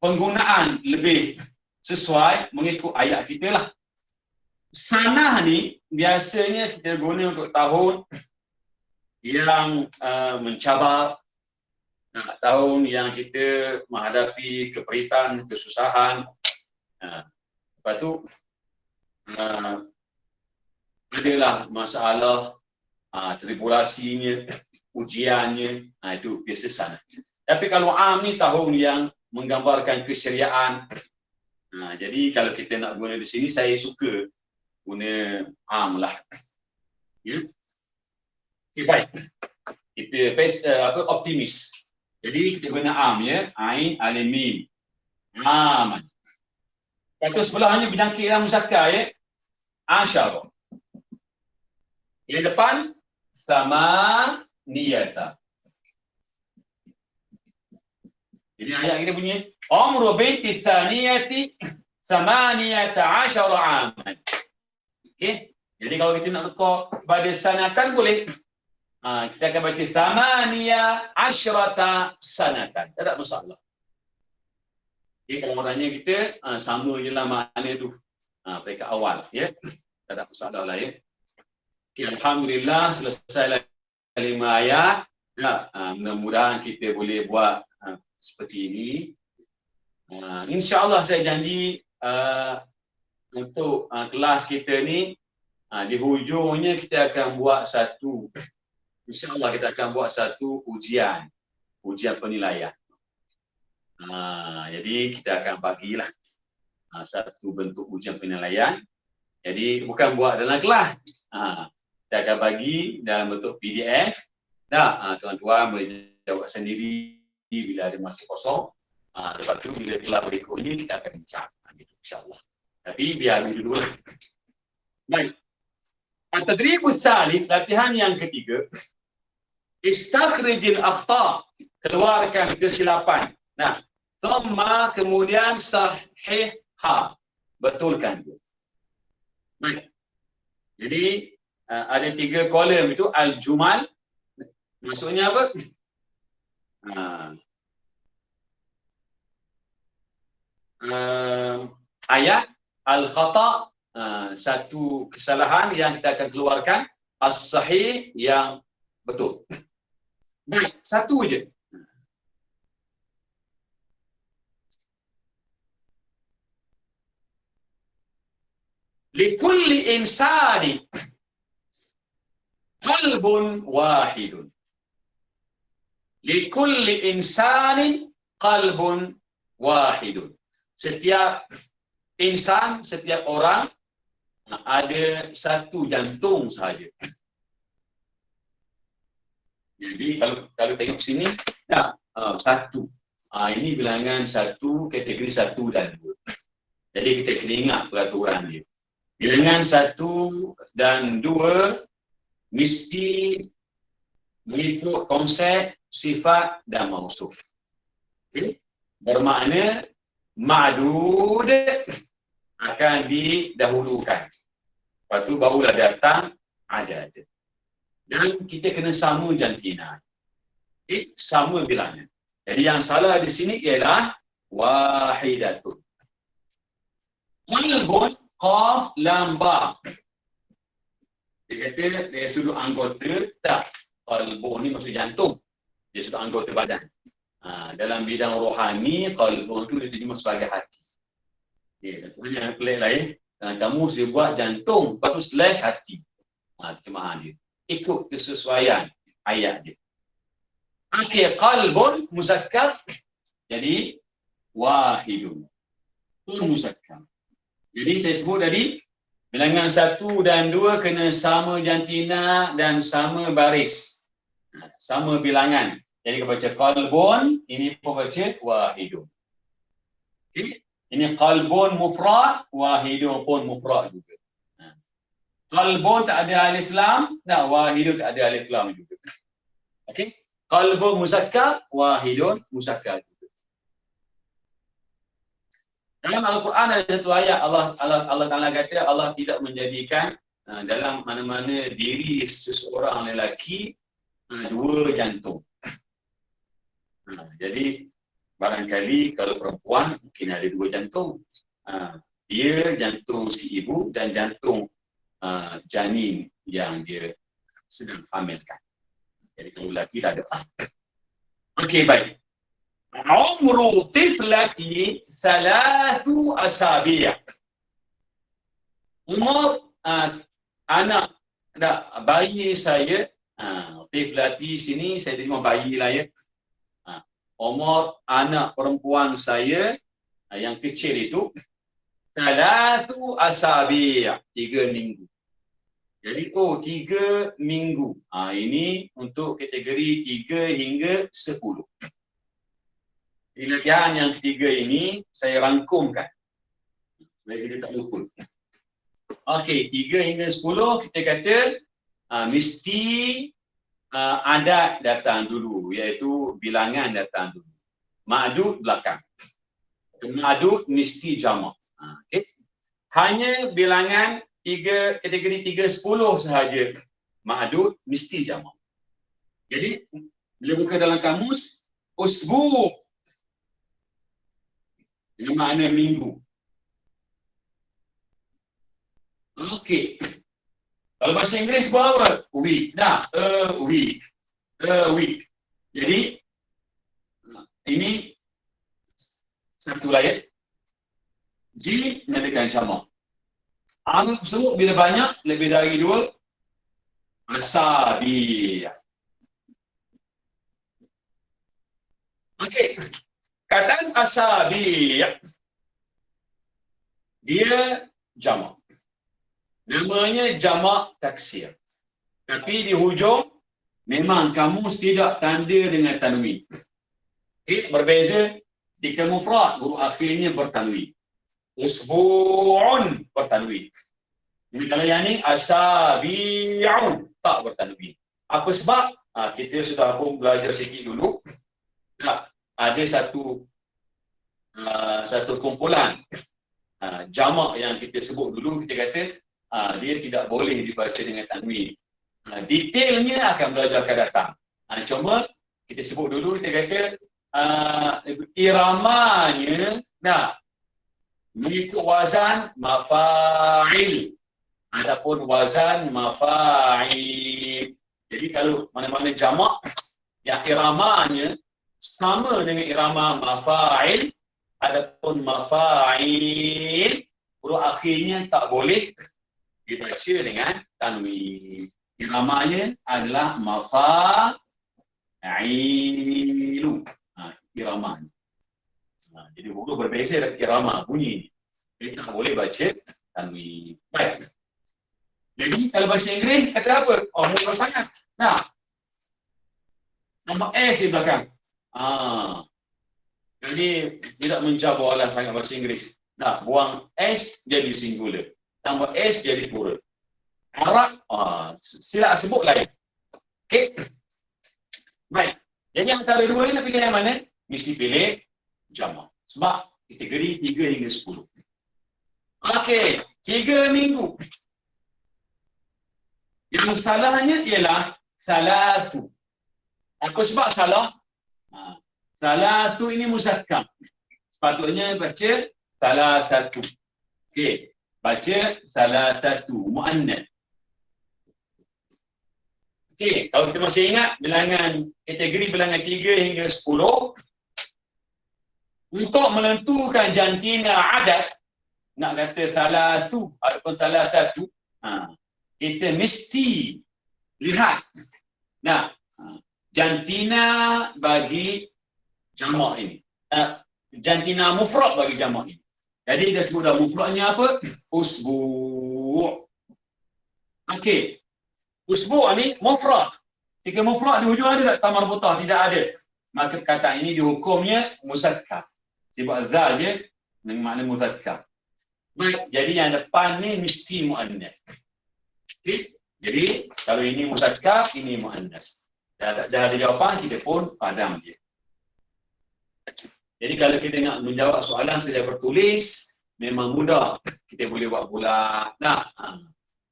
penggunaan lebih sesuai mengikut ayat kita lah. Sanah ni biasanya kita guna untuk tahun yang mencabar, tahun yang kita menghadapi keperitan, kesusahan. Lepas tu adalah masalah, tribulasinya, ujiannya, itu biasa sanah. Tapi kalau am ni tahun yang menggambarkan keseriaan. Jadi kalau kita nak guna di sini, saya suka guna am lah. Ya. Okay, baik. Kita optimis. Jadi kita guna am ya, ain alif mim. Am. Lepas tu sebelahnya berjangkit dalam muzakkar ya. Asyara. Yang depan sama niyata. Jadi ayat kita bunyi umru binti tsaniyati 18 aman. Okey. Jadi kalau kita nak rekod pada sanatan boleh. Kita akan baca thamaniya asyrata sanatan. Tak ada masalah. Jadi kalau orangnya kita sama je lah makna tu. Peringkat awal. Ya. Tak ada masalah lah ya. Okay, Alhamdulillah selesailah 5 ayat. Ya, mudah-mudahan kita boleh buat seperti ini. InsyaAllah saya janji untuk kelas kita ni di hujungnya kita akan buat satu, InsyaAllah kita akan buat satu ujian penilaian. Jadi kita akan bagilah satu bentuk ujian penilaian. Jadi bukan buat dalam kelas. Kita akan bagi dalam bentuk PDF. Tuan-tuan boleh jawab sendiri bila ada masa kosong. Lepas tu bila kelas berikutnya kita akan bincang. InsyaAllah. Tapi biar dulu lah. Baik. At-tadribus tsalits, latihan yang ketiga. Istakhrijil akhta', keluarkan kesilapan. Nah, thumma kemudian sahihha, betulkan dia. Baik. Jadi ada 3 kolom itu al-jumal. Maksudnya apa? Ayat, al-khata', satu kesalahan yang kita akan keluarkan, as-sahih yang betul. Baik, satu je. Likulli insani qalbun wahidun. Likulli insanin qalbun wahidun. Setiap insan, setiap orang ada satu jantung sahaja. Jadi kalau tengok sini, satu. Ini bilangan satu, kategori 1 dan 2. Jadi kita kena ingat peraturan dia. Bilangan 1 dan 2 mesti mengikut konsep sifat dan mausuf. Okay? Bermakna ma'dud akan didahulukan. Lepas tu barulah datang adad. Dan kita kena sama jantina. Sama bilangan. Jadi yang salah di sini ialah wahidatun. Qalbun, qaf, lam, ba. Dia kata dari sudut anggota, tak. Qalbun ni maksud jantung. Dia sudut anggota badan. Dalam bidang rohani, qalbun tu dia terjemah sebagai hati. Tuhan yang pelik lain. Kamu dia buat jantung, lepas tu slash hati. Terjemahan dia. Ikut kesesuaian ayat dia. Okey, qalbun muzakkar. Jadi wahidun. Pun muzakkar. Jadi saya sebut tadi bilangan 1 dan 2 kena sama jantina dan sama baris. Sama bilangan. Jadi kita baca qalbun, ini pun baca wahidun. Okey. Ini qalbun mufrad, wahidun pun mufrad juga. Qalbun tak ada alif lam, wahidun tak ada alif lam juga. Okey? Qalbun muzakkar, wahidun muzakkar juga. Dalam Al-Quran ada satu ayat Allah Taala kata Allah tidak menjadikan dalam mana-mana diri seseorang lelaki 2 jantung. Jadi barangkali kalau perempuan mungkin ada 2 jantung. Dia jantung si ibu dan jantung janin yang dia sedang hamilkan. Jadi kalau lelaki tak ada. Okey, baik. Umru tiflati 3 asabi'. Umur anak bayi saya, tiflati sini saya terima bayi lah ya. Umur anak perempuan saya yang kecil itu 3 asabi', 3 minggu. Jadi 3 minggu. Ini untuk kategori 3 hingga 10. Latihan yang ketiga ini saya rangkumkan supaya kita tak lupa. Okey, 3 hingga 10 kita kata mesti adat datang dulu, iaitu bilangan datang dulu. Ma'dud belakang. Ma'dud mesti jamak. Okey. Hanya bilangan kategori 3, 10 sahaja ma'dud mesti jamak. Jadi bila buka dalam kamus, usbu' dengan makna minggu. Okey. Kalau bahasa Inggeris buat apa? Week. Nah, a week. A week. Jadi ini satu layak. J menandakan jamak. Arab sebut bila banyak lebih dari 2 asabi. Okey. Kataan asabi dia jamak. Namanya jamak taksir. Tapi di hujung memang kamus tidak tanda dengan tanwin. Okey, berbeza jika mufrad huruf akhirnya bertanwin. Usbu'un bertanwin. Jadi kalau yang ni asabi'un tak bertanwin. Apa sebab? Kita sudah pun belajar sikit dulu. Tak, ada satu kumpulan jamak yang kita sebut dulu, kita kata dia tidak boleh dibaca dengan tanwin. Detailnya akan belajar akan datang. Cuma kita sebut dulu, kita kata iramanya mengikut wazan mafa'il. Adapun wazan mafa'il. Jadi kalau mana-mana jamak yang iramanya sama dengan irama mafa'il, adapun mafa'il huruf akhirnya tak boleh dibaca dengan tanwin. Iramanya adalah mafa'il. Iramanya. Jadi huruf berbeza dengan irama bunyi ni. Jadi tak boleh baca tanwin. Baik. Jadi kalau bahasa Inggeris kata apa? Mudah sangat. Nah, nama S di belakang. Jadi tidak mencabarlah sangat bahasa Inggeris. Nah, buang S jadi singular. Tambah S jadi plural. Arab, sila sebut lain. Okey. Baik. Jadi antara dua ni nak pilih yang mana? Mesti pilih jamak. Sebab kategori 3 hingga 10. Okey, 3 minggu. Yang salahnya ialah salatu. Apa sebab salah? Salatu ini muzakkar. Sepatutnya baca salasatu. Okey, baca salasatu muannas. Okey, kalau kita masih ingat bilangan kategori bilangan 3 hingga 10, untuk menentukan jantina adat, nak kata salatu ataupun salasatu, kita mesti lihat jantina bagi jamak ini. Jantina mufrad bagi jamak ini. Jadi dia sebut dah mufradnya apa? Usbu'. Okey. Usbu' ni mufrad. Jika mufrad di hujung ada tak tamar butah? Tidak ada. Maka kata ini dihukumnya muzakkar. Sebab zal dia dengan makna muzakkar. Baik, jadi yang depan ni mesti muannas. Okey. Jadi kalau ini muzakkar, ini muannas. Dah ada jawapan, kita pun padam dia. Jadi kalau kita nak menjawab soalan secara bertulis, memang mudah. Kita boleh buat bulat.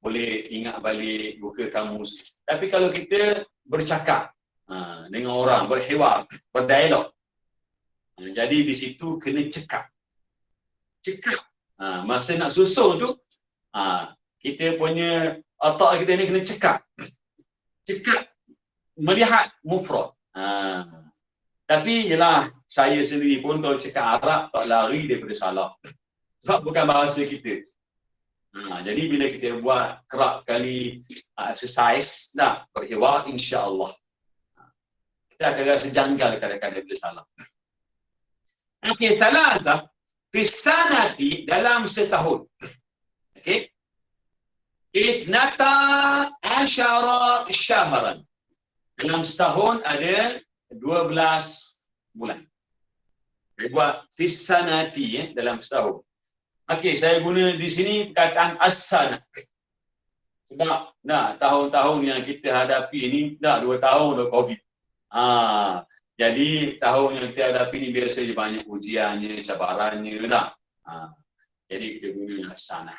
Boleh ingat balik, buka kamus. Tapi kalau kita bercakap dengan orang, berhiwar, berdialog, jadi di situ kena cekap. Cekap. Masa nak susun tu, kita punya otak kita ni kena cekap. Cekap melihat mufrad. Tapi ialah saya sendiri pun kalau cakap Arab tak lari daripada salah. Sebab bukan bahasa kita. Jadi bila kita buat kerap kali exercise berhiwar, insya-Allah kita akan rasa janggal kadang-kadang bila salah. Okey, salasah fi sanati dalam setahun. Okey. Ithnata asyara syahran. Dalam setahun ada 12 bulan. Saya buat fi sanati dalam setahun. Okey, saya guna di sini perkataan as-sana. Sebab tahun-tahun yang kita hadapi ini 2 tahun dah Covid. Jadi tahun yang kita hadapi ini biasanya banyak ujiannya, cabarannya . Jadi kita guna as-sana.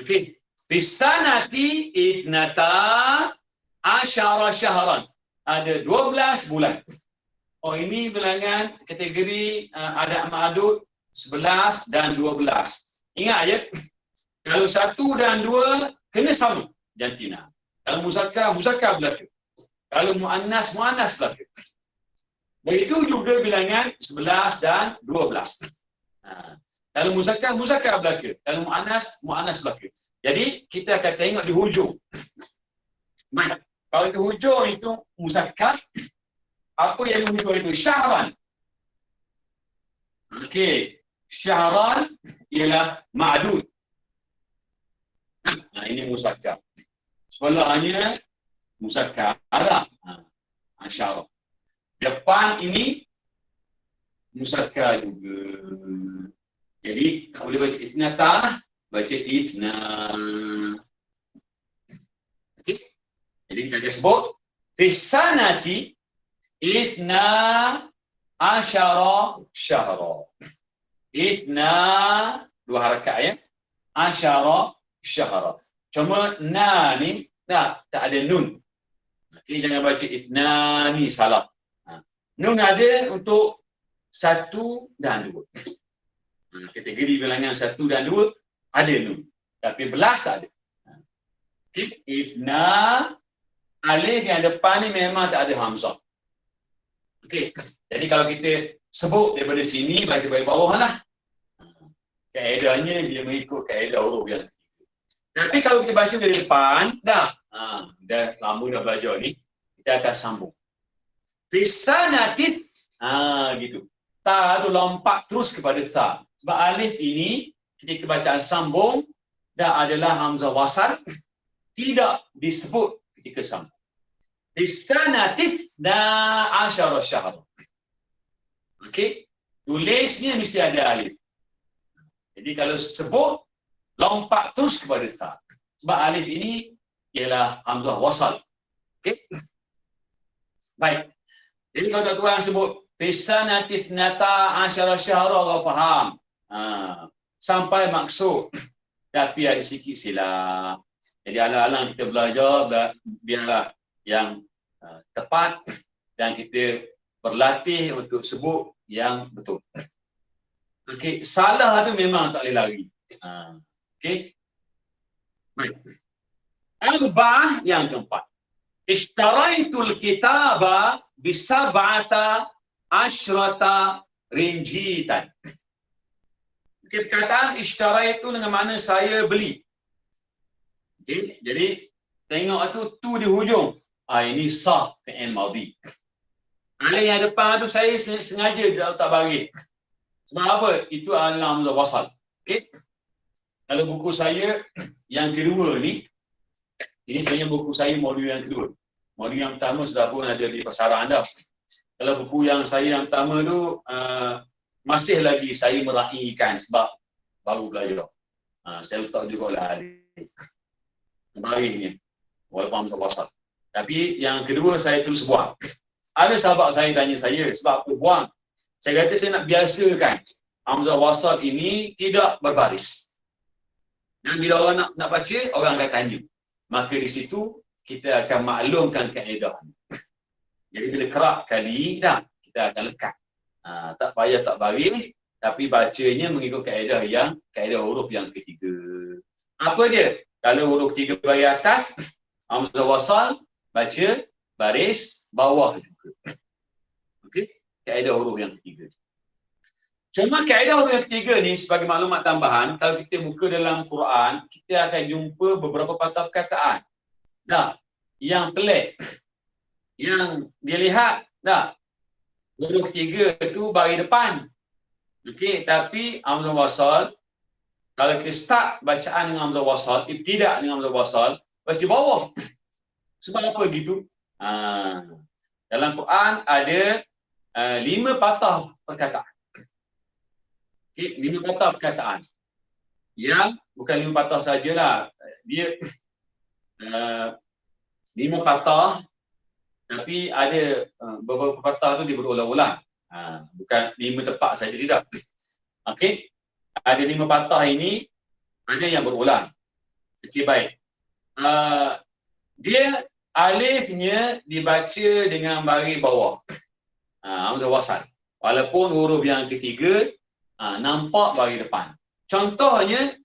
Okey. Fisanati ithnata asyara syahran. Ada 12 bulan. Oh, ini bilangan kategori adat ma'adud 11 dan 12. Ingat ya, kalau 1 dan 2 kena sama jantina. Kalau muzakkar, muzakkar belaka. Kalau muannas, muannas belaka. Begitu juga bilangan 11 dan 12. Kalau muzakkar, muzakkar belaka. Kalau muannas, muannas belaka. Jadi kita akan tengok di hujung. Baik. Kalau di hujung itu muzakkar, apa yang di hujung itu? Syahran. Okey. Syahran ialah ma'dud. Ini muzakkar. Sebelahnya muzakkar. Syahran. Depan ini muzakkar juga. Jadi tak boleh baca ithnata, baca ithna. Okey. Jadi kita akan sebut fisanati ithna asyara syahra. Ithna, 2 harakat ya. Asyara syahra. Cuma na ni tak ada nun. Okey, jangan baca ithna ni salah. Nun ada untuk 1 dan 2. Kategori bilangan 1 dan 2 ada nun. Tapi belas tak ada. Okey, ithna, alif yang depan ni memang tak ada hamzah. Okey, jadi kalau kita sebut daripada sini, baca dari bawah lah. Kaedahnya dia mengikut kaedah huruf yang ketiga. Tapi kalau kita baca dari depan, dah lama dah belajar ni, kita akan sambung. Fisanatit, gitu. Ta tu lompat terus kepada ta. Sebab alif ini, ketika bacaan sambung, dah adalah hamzah wasal, tidak disebut ketika sambung. Fisanatit na asyara syahr. Okey, tulisnya mesti ada alif. Jadi kalau sebut, lompat terus kepada ta. Sebab alif ini ialah hamzah wasal. Okey. Baik. Jadi kalau tuan-tuan sebut fisanati ithnata asyara syahra, kau faham. Sampai maksud. Tapi ada sikit silap. Jadi alang-alang kita belajar, biarlah yang tepat dan kita berlatih untuk sebut yang betul. Okey, salah tu memang tak boleh lari. Okey. Baik. Arba'ah yang keempat. Ishtaraitul kitaba bisab'ata asyrata rinjitan. Okey, perkataan ishtaraitu dengan makna saya beli. Okey, jadi tengok tu di hujung. Ini sah fi'il madhi. Alif yang depan tu saya sengaja tak bagi. Sebab apa? Itu adalah hamzah wasal. Okey. Kalau buku saya yang kedua ni, ini sebenarnya buku saya modul yang kedua. Modul yang pertama sudah pun ada di pasaran dah. Kalau buku yang saya yang pertama tu masih lagi saya meraihkan sebab baru belajar. Saya letak juga lah alif. Barisnya. Walaupun hamzah wasal. Tapi yang kedua saya terus buang. Ada sahabat saya tanya saya, sebab apa buang? Saya kata saya nak biasakan hamzah wasal ini tidak berbaris. Dan bila orang nak baca, orang akan tanya. Maka di situ kita akan maklumkan kaedah. Jadi bila kerap kali dah kita akan lekat. Tak payah tak baris, tapi bacanya mengikut kaedah huruf yang ketiga. Apa dia? Kalau huruf ketiga baris atas, hamzah wasal baca baris bawah juga. Okey, kaedah huruf yang ketiga. Cuma kaedah huruf yang ketiga ni sebagai maklumat tambahan, kalau kita buka dalam Quran, kita akan jumpa beberapa patah perkataan. Yang pelik. Yang dia lihat, huruf ketiga tu baris depan. Okey, tapi hamzah wasal, kalau kita start bacaan dengan hamzah wasal, ibtidak dengan hamzah wasal, baca bawah. Sebab apa gitu? Dalam Quran ada 5 patah perkataan. Okay, 5 patah perkataan. Yang bukan 5 patah sajalah. Dia 5 patah, tapi ada beberapa patah tu dia berulang-ulang. Bukan 5 tepat saja, tidak. Okey. Ada 5 patah ini, ada yang berulang. Okey, baik. Dia alifnya dibaca dengan baris bawah. Hamzah wasal. Walaupun huruf yang ketiga nampak baris depan. Contohnya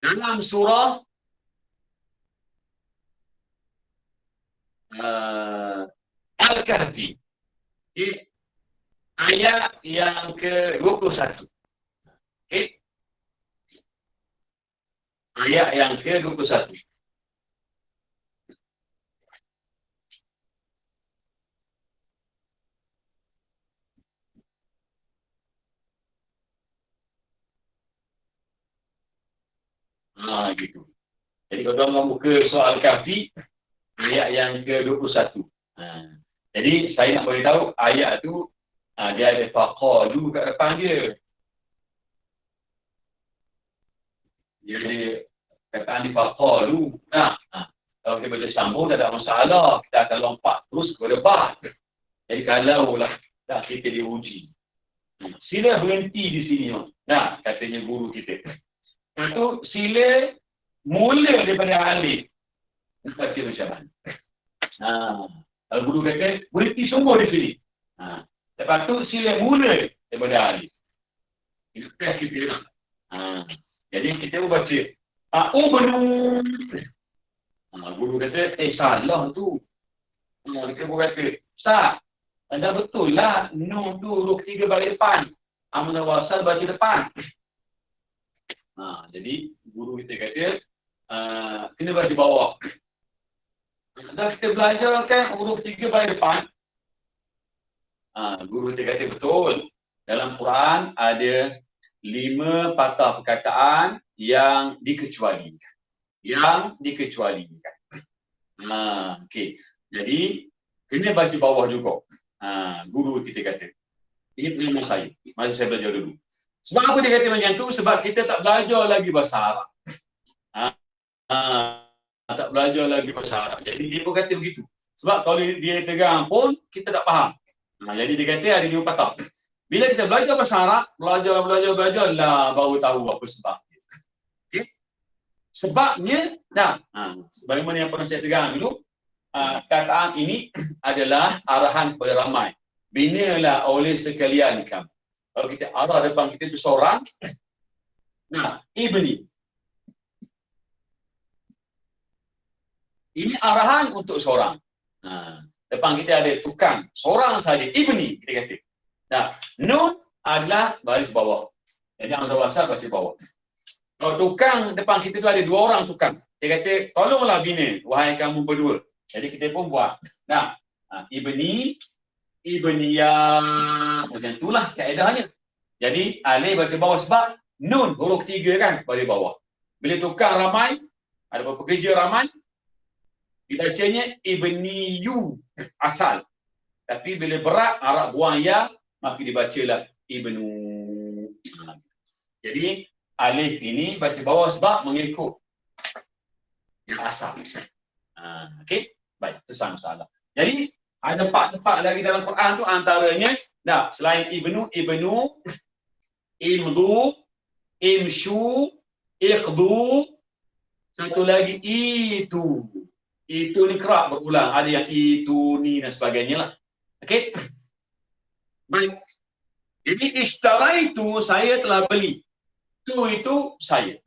dalam surah Al-Kahfi. Okay. Ayat yang ke-21. Okay. Ayat yang ke-21. Gitu. Jadi kalau tuan buka soal Kahfi, ayat yang ke-21. Jadi saya nak beritahu ayat tu dia ada faqalu kat depan dia. Dia ada kataan di faqalu. Kalau kita baca sambung tak ada masalah. Kita akan lompat terus kepada bah. Jadi kalau lah kita diuji. Sila berhenti di sini. Katanya guru kita. Lepas tu sila mula daripada alif. Baca macam mana. Kalau guru kata berhenti sungguh di sini. Lepas tu sila mula daripada alif. Itu test kita. Jadi kita pun baca. Benar. Guru kata, salah tu. Kita pun kata, Ustaz, dah betul lah. Nun tu huruf 3 baris depan. Hamzah wasal baca depan. Jadi guru kita kata, kena baca bawah. Dah kita belajar kan huruf 3 baris depan. Guru kita kata betul. Dalam Quran ada 5 patah perkataan yang dikecualikan. Okey. Jadi kena baca bawah juga. Guru kita kata. Ini pengalaman saya. Mari saya belajar dulu. Sebab apa dia kata macam tu? Sebab kita tak belajar lagi bahasa Arab. Tak belajar lagi bahasa Arab. Jadi dia pun kata begitu. Sebab kalau dia tegang pun kita tak faham. Jadi dia kata ada 5 patah. Bila kita belajar bahasa Arab, belajar lah baru tahu apa sebab. Okey. Sebabnya sebagaimana yang pernah saya tegang dulu, kataan ini adalah arahan kepada ramai. Binalah oleh sekalian kamu. Kalau kita arah depan kita itu seorang, ibni. Ini arahan untuk seorang. Depan kita ada tukang, seorang saja, ibni kita kata. Nun adalah baris bawah. Jadi hamzah wasal baris bawah. Kalau tukang depan kita tu ada 2 orang tukang. Dia kata, tolonglah bina, wahai kamu berdua. Jadi kita pun buat. Ibni, ibniyah. Macam itulah kaedahnya. Jadi alif baca bawah sebab nun huruf 3 kan baris bawah. Bila tukang ramai, ada pekerja ramai, dibacanya ibniyu asal. Tapi bila berat, Arab buang ya, maka dibacalah ibnu. Jadi alif ini baca bawah sebab mengikut yang asal. Okey, baik, selesai masalah. Jadi ada 4 tempat lagi dalam Quran tu, antaranya selain ibnu, imdu, imshu, iqdu, satu lagi itu. Itu ni kerap berulang, ada yang itu ni dan sebagainya lah. Okey. Baik. Jadi ishtaraitu, saya telah beli. Itu saya.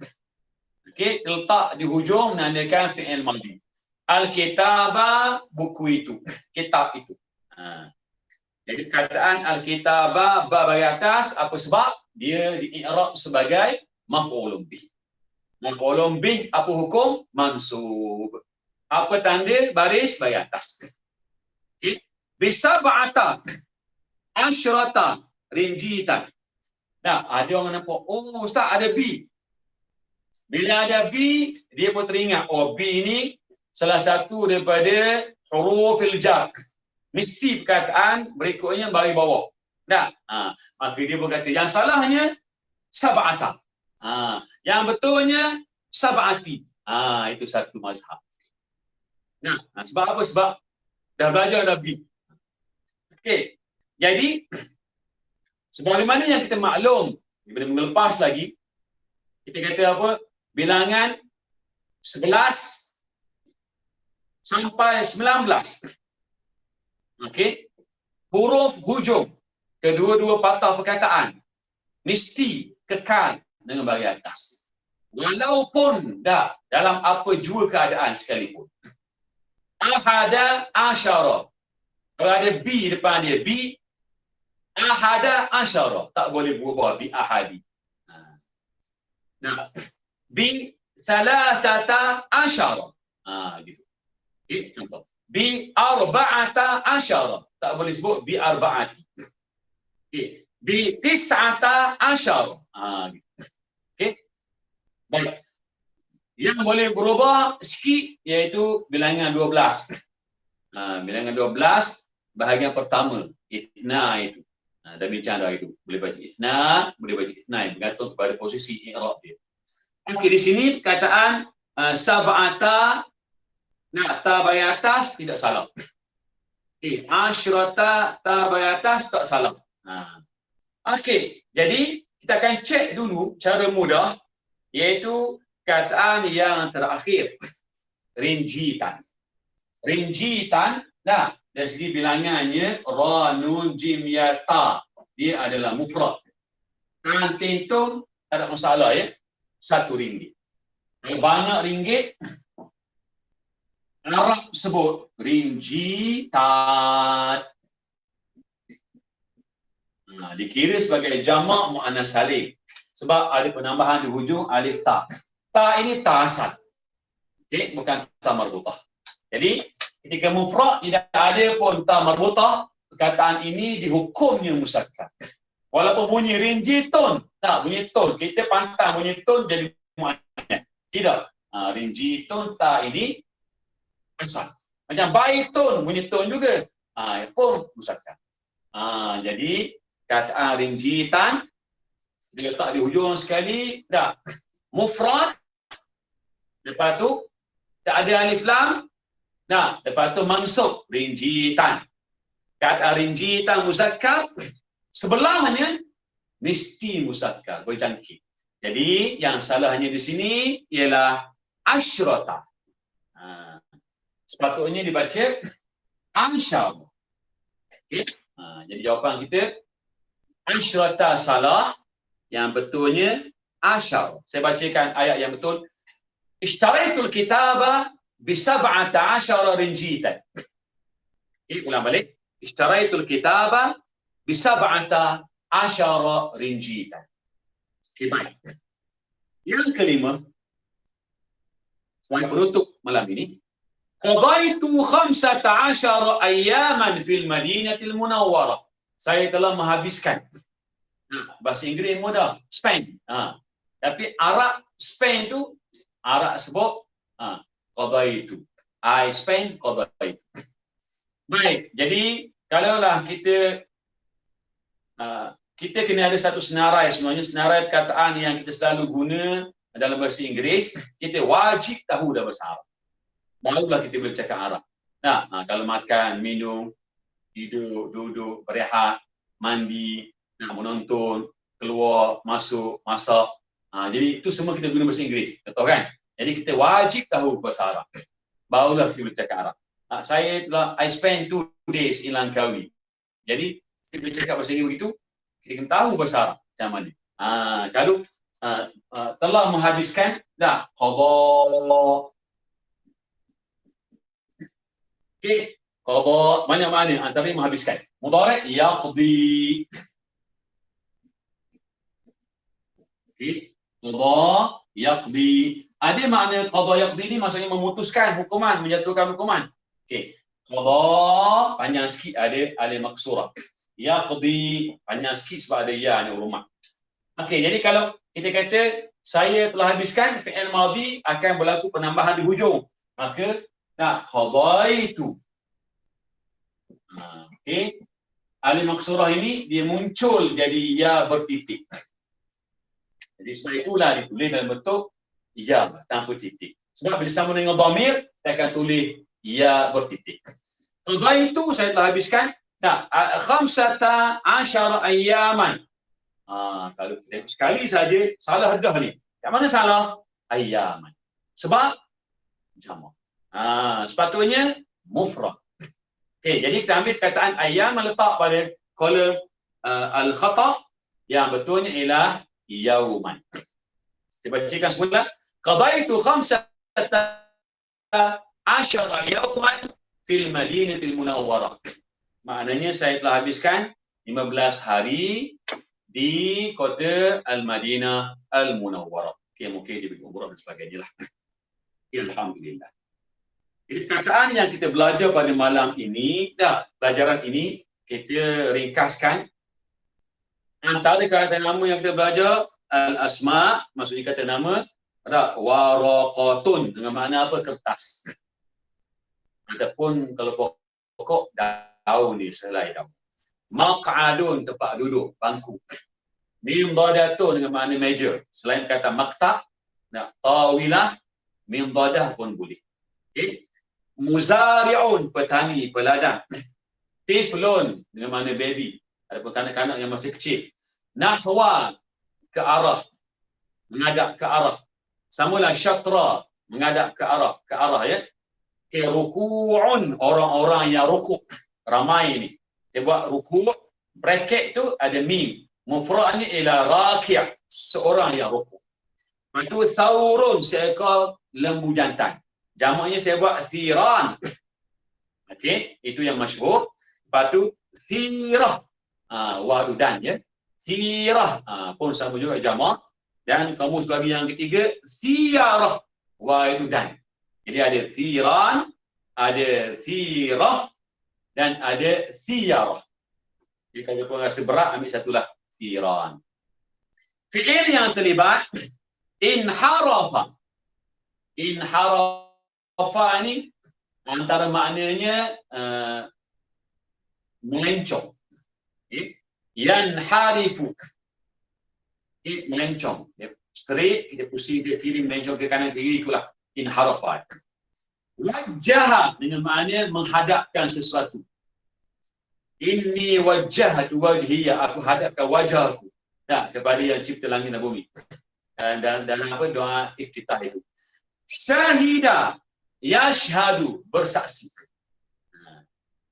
Okey, letak di hujung menandakan fi'il madhi. Al-kitaba, buku itu. Kitab itu. Jadi perkataan al-kitaba bagi atas, apa sebab? Dia di-i'rab sebagai maf'ulun bih. Maf'ulun bih apa hukum? Mansub. Apa tanda? Baris bagi atas. Okey. Bisab'ata asyrata rinjitan. Ada orang nampak, Ustaz ada B. Bila ada B, dia pun teringat, B ni salah satu daripada hurufil jar. Mesti perkataan berikutnya baris bawah. Maka dia berkata, yang salahnya sab'ata. Yang betulnya sab'ati. Itu satu mazhab. Sebab apa? Sebab dah belajar dah B. Okey. Jadi sebagaimana yang kita maklum, daripada melepas lagi, kita kata apa? Bilangan 11 sampai 19. Okey. Huruf hujung kedua-dua patah perkataan mesti kekal dengan baris atas. Walaupun dalam apa jua keadaan sekalipun. Ahada asyara. Kalau ada B depan dia, B, ahada asyara. Tak boleh berubah B ahadi. Nah, B, salasata asyara. Gitu. Okay, contoh. B, arba'ata asyara. Tak boleh sebut B arba'ati. Okay. B, tis'ata asyara. Gitu. Okay. Baik. Yang boleh berubah sikit iaitu bilangan 12. Bilangan 12 bahagian pertama, ithna itu. Dah bincang dah itu. Boleh baca ithna, boleh baca ithnain bergantung kepada posisi i'rab dia. Okey, di sini perkataan sab'ata, ta bagi atas tidak salah. Asyrata ta bagi atas tak salah. Okey, jadi kita akan cek dulu cara mudah iaitu kataan yang terakhir, rinjitan. Rinjitan, dari segi bilangannya ra nun jim ya ta, dia adalah mufrad. Tan tintung tak ada masalah ya, RM1. Kalau banyak ringgit, Arab sebut rinjitan. Dikira sebagai jamak muannas salim sebab ada penambahan di hujung alif ta. Ta ini ta asal. Okey, bukan ta marbutah. Jadi ketika mufrad tidak ada pun ta marbutah, perkataan ini dihukumnya musakkar. Walaupun bunyi rinjitun, bunyi tun, kita pantang bunyi tun jadi muannas. Tidak. Rinjitun ta ini asal. Macam baitun bunyi tun juga. Pun musakkar. Jadi kataan rinjitan diletak di hujung sekali, mufrad, lepas tu tak ada alif lam, lepas tu mansub, rinjitan. Kataan rinjitan muzakkar, sebelahnya mesti muzakkar, berjangkit. Jadi yang salahnya di sini ialah asyrata. Sepatutnya dibaca asyar. Okay? Jadi jawapan kita asyrata salah, yang betulnya asyar. Saya bacakan ayat yang betul. Ishtaraitul kitaba bi 17 rinjitan. Okay, ulang balik. Ishtaraitul kitaba bi 17 rinjitan. Okay, baik. Yang kelima, sebagai penutup malam ini, qadaitu 15 ayyaman fil Madinatil Munawwarah. Saya telah menghabiskan. Bahasa Inggeris mudah, spend. Tapi Arab spend tu, Arab sebut qadaitu. I spend qadaitu. Baik, jadi kalaulah kita kena ada satu senarai sebenarnya, senarai perkataan yang kita selalu guna dalam bahasa Inggeris, kita wajib tahu dalam bahasa Arab. Barulah kita boleh cakap Arab. Kalau makan, minum, hidup, duduk, berehat, mandi, menonton, keluar, masuk, masak. Jadi itu semua kita guna bahasa Inggeris. Tahu kan? Jadi kita wajib tahu bahasa Arab. Barulah kita boleh cakap Arab. I spend 2 days in Langkawi. Jadi kita boleh cakap bahasa Inggeris begitu, kita kena tahu bahasa Arab macam mana. Kalau telah menghabiskan, qadha. Okey, qadha mana-mana antara menghabiskan. Mudhari' yaqdi. Okey, qadha yaqdi. Ada makna qadha yaqdi ni maksudnya memutuskan hukuman, menjatuhkan hukuman. Okey, qadha panjang sikit ada alif maksurah. Yaqdi panjang sikit sebab ada ya ni rumah. Okey, jadi kalau kita kata saya telah habiskan, fi'il madhi akan berlaku penambahan di hujung. Maka qadaitu. Okey. Alif maksurah ini dia muncul jadi ya bertitik. Jadi sebab itulah ditulis dalam bentuk ya tanpa titik. Sebab bila sama dengan dhamir, kita akan tulis ya bertitik. Qadaitu saya telah habiskan 15 ayyaman. Kalau kita sekali saja salah dah ni. Kat mana salah? Ayyaman. Sebab jamak. Sepatutnya mufrad. Okey, jadi kita ambil perkataan ayyam letak pada kolom al-khata, yang betulnya ialah yauman. Saya bacakan semula. Qadaitu 15 yauman fil Madinatil Munawwarah. Maknanya saya telah habiskan 15 hari di kota Al-Madinah Al-Munawwarah. Okey, mungkin dia pergi umrah dan sebagainya lah. Alhamdulillah. Jadi perkataan yang kita belajar pada malam ini, pelajaran ini kita ringkaskan. Antara kata nama yang kita belajar, al-asma, maksudnya kata nama, ada waraqatun dengan makna apa? Kertas. Ataupun kalau pokok daun ni, selai daun. Maq'adun, tempat duduk, bangku. Mimdadatun dengan makna meja. Selain kata maktab, tawilah, mimdadah pun boleh. Okey. Muzari'un, petani, peladang. Tiflun dengan makna baby. Adapun kanak-kanak yang masih kecil. Nahwa, ke arah, menghadap ke arah. Samalah syatra, menghadap ke arah ya. Okay, ruku'un, orang-orang yang rukuk. Ramai ni. Dia buat rukuk, bracket tu ada mim. Mufradnya ialah raki', seorang yang rukuk. Lepas tu thawrun, seekor lembu jantan. Jamaknya saya buat thiran. Okey, itu yang masyhur. Lepas tu thirah. Wadudan ya. Thirah pun sama juga jamak. Dan kamus bagi yang ketiga thiyarah. Wadudan. Jadi ada thiran, ada thirah dan ada thiyarah. Jadi kalau kau rasa berat, ambil satulah thiran. Fi'il yang terlibat inharafa. Inharafa ni antara maknanya melencong. Yanharifu. Melencong. Straight, kita pusing ke kiri, melencong ke kanan, kiri, itulah inharafa. Wajjah dengan makna menghadapkan sesuatu. Inni wajjahtu wajhiya, aku hadapkan wajahku kepada yang cipta langit dan bumi. Dan dalam apa doa iftitah itu. Syahida yashhadu, bersaksi.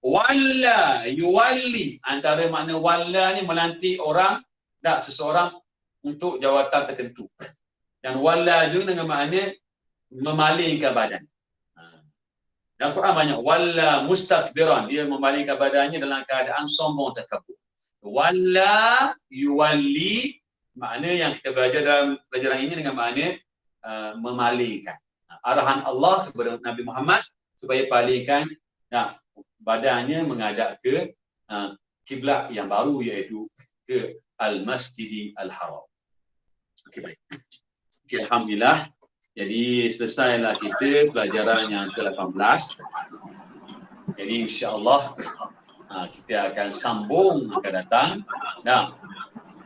Walla yuwalli, antara makna walla ni melantik orang, seseorang untuk jawatan tertentu. Dan walla tu dengan makna memalingkan badan. Dalam Quran banyak walla mustakbiran, dia memalingkan badannya dalam keadaan sombong takabur. Walla yuwalli, makna yang kita belajar dalam pelajaran ini dengan makna memalingkan. Arahan Allah kepada Nabi Muhammad supaya palingkan badannya menghadap ke kiblat yang baru, iaitu ke Al-Masjidil Haram. Okey, baik. Okay, alhamdulillah. Jadi selesailah kita pelajaran yang ke-18. Jadi insya-Allah kita akan sambung akan datang.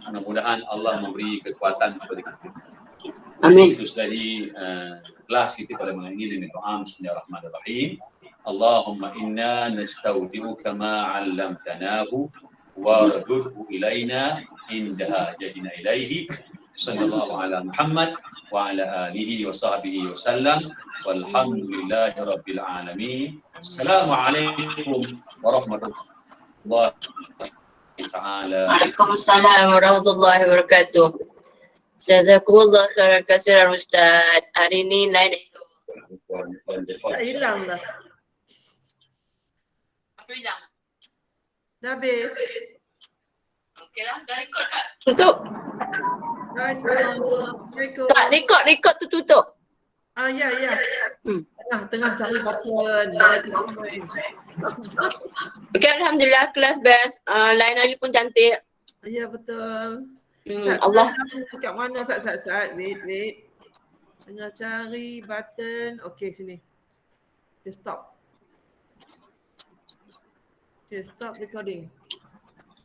Mudah-mudahan Allah memberi kekuatan kepada kita. Amin. Itu tadi kelas kita pada malam ini dengan doa Bismillahirrahmanirrahim. Allahumma inna nastaudi'uka ma 'allamtanahu warghudhu ilaina inda hajatina ilaihi. Sallallahu ala Muhammad wa ala alihi wa sahbihi wa sallam. Walhamdulillahi rabbil alamin. Assalamualaikum warahmatullahi taala. Waalaikumsalam warahmatullahi wabarakatuh. Jazakumullah khairan katsiran Ustaz. Hari ini lain tak hilang dah. Apa hilang? Dah habis. Okeylah, dah record tak? Tutup. Nice, Assalamualaikum. Tak record tu tutup. Ya. Tengah cari button. Okey, alhamdulillah kelas best. Lain lagi pun cantik. Ya, betul. Allah. Kat mana sat. Wait. Tengah cari button. Okey, sini. Okay, stop recording.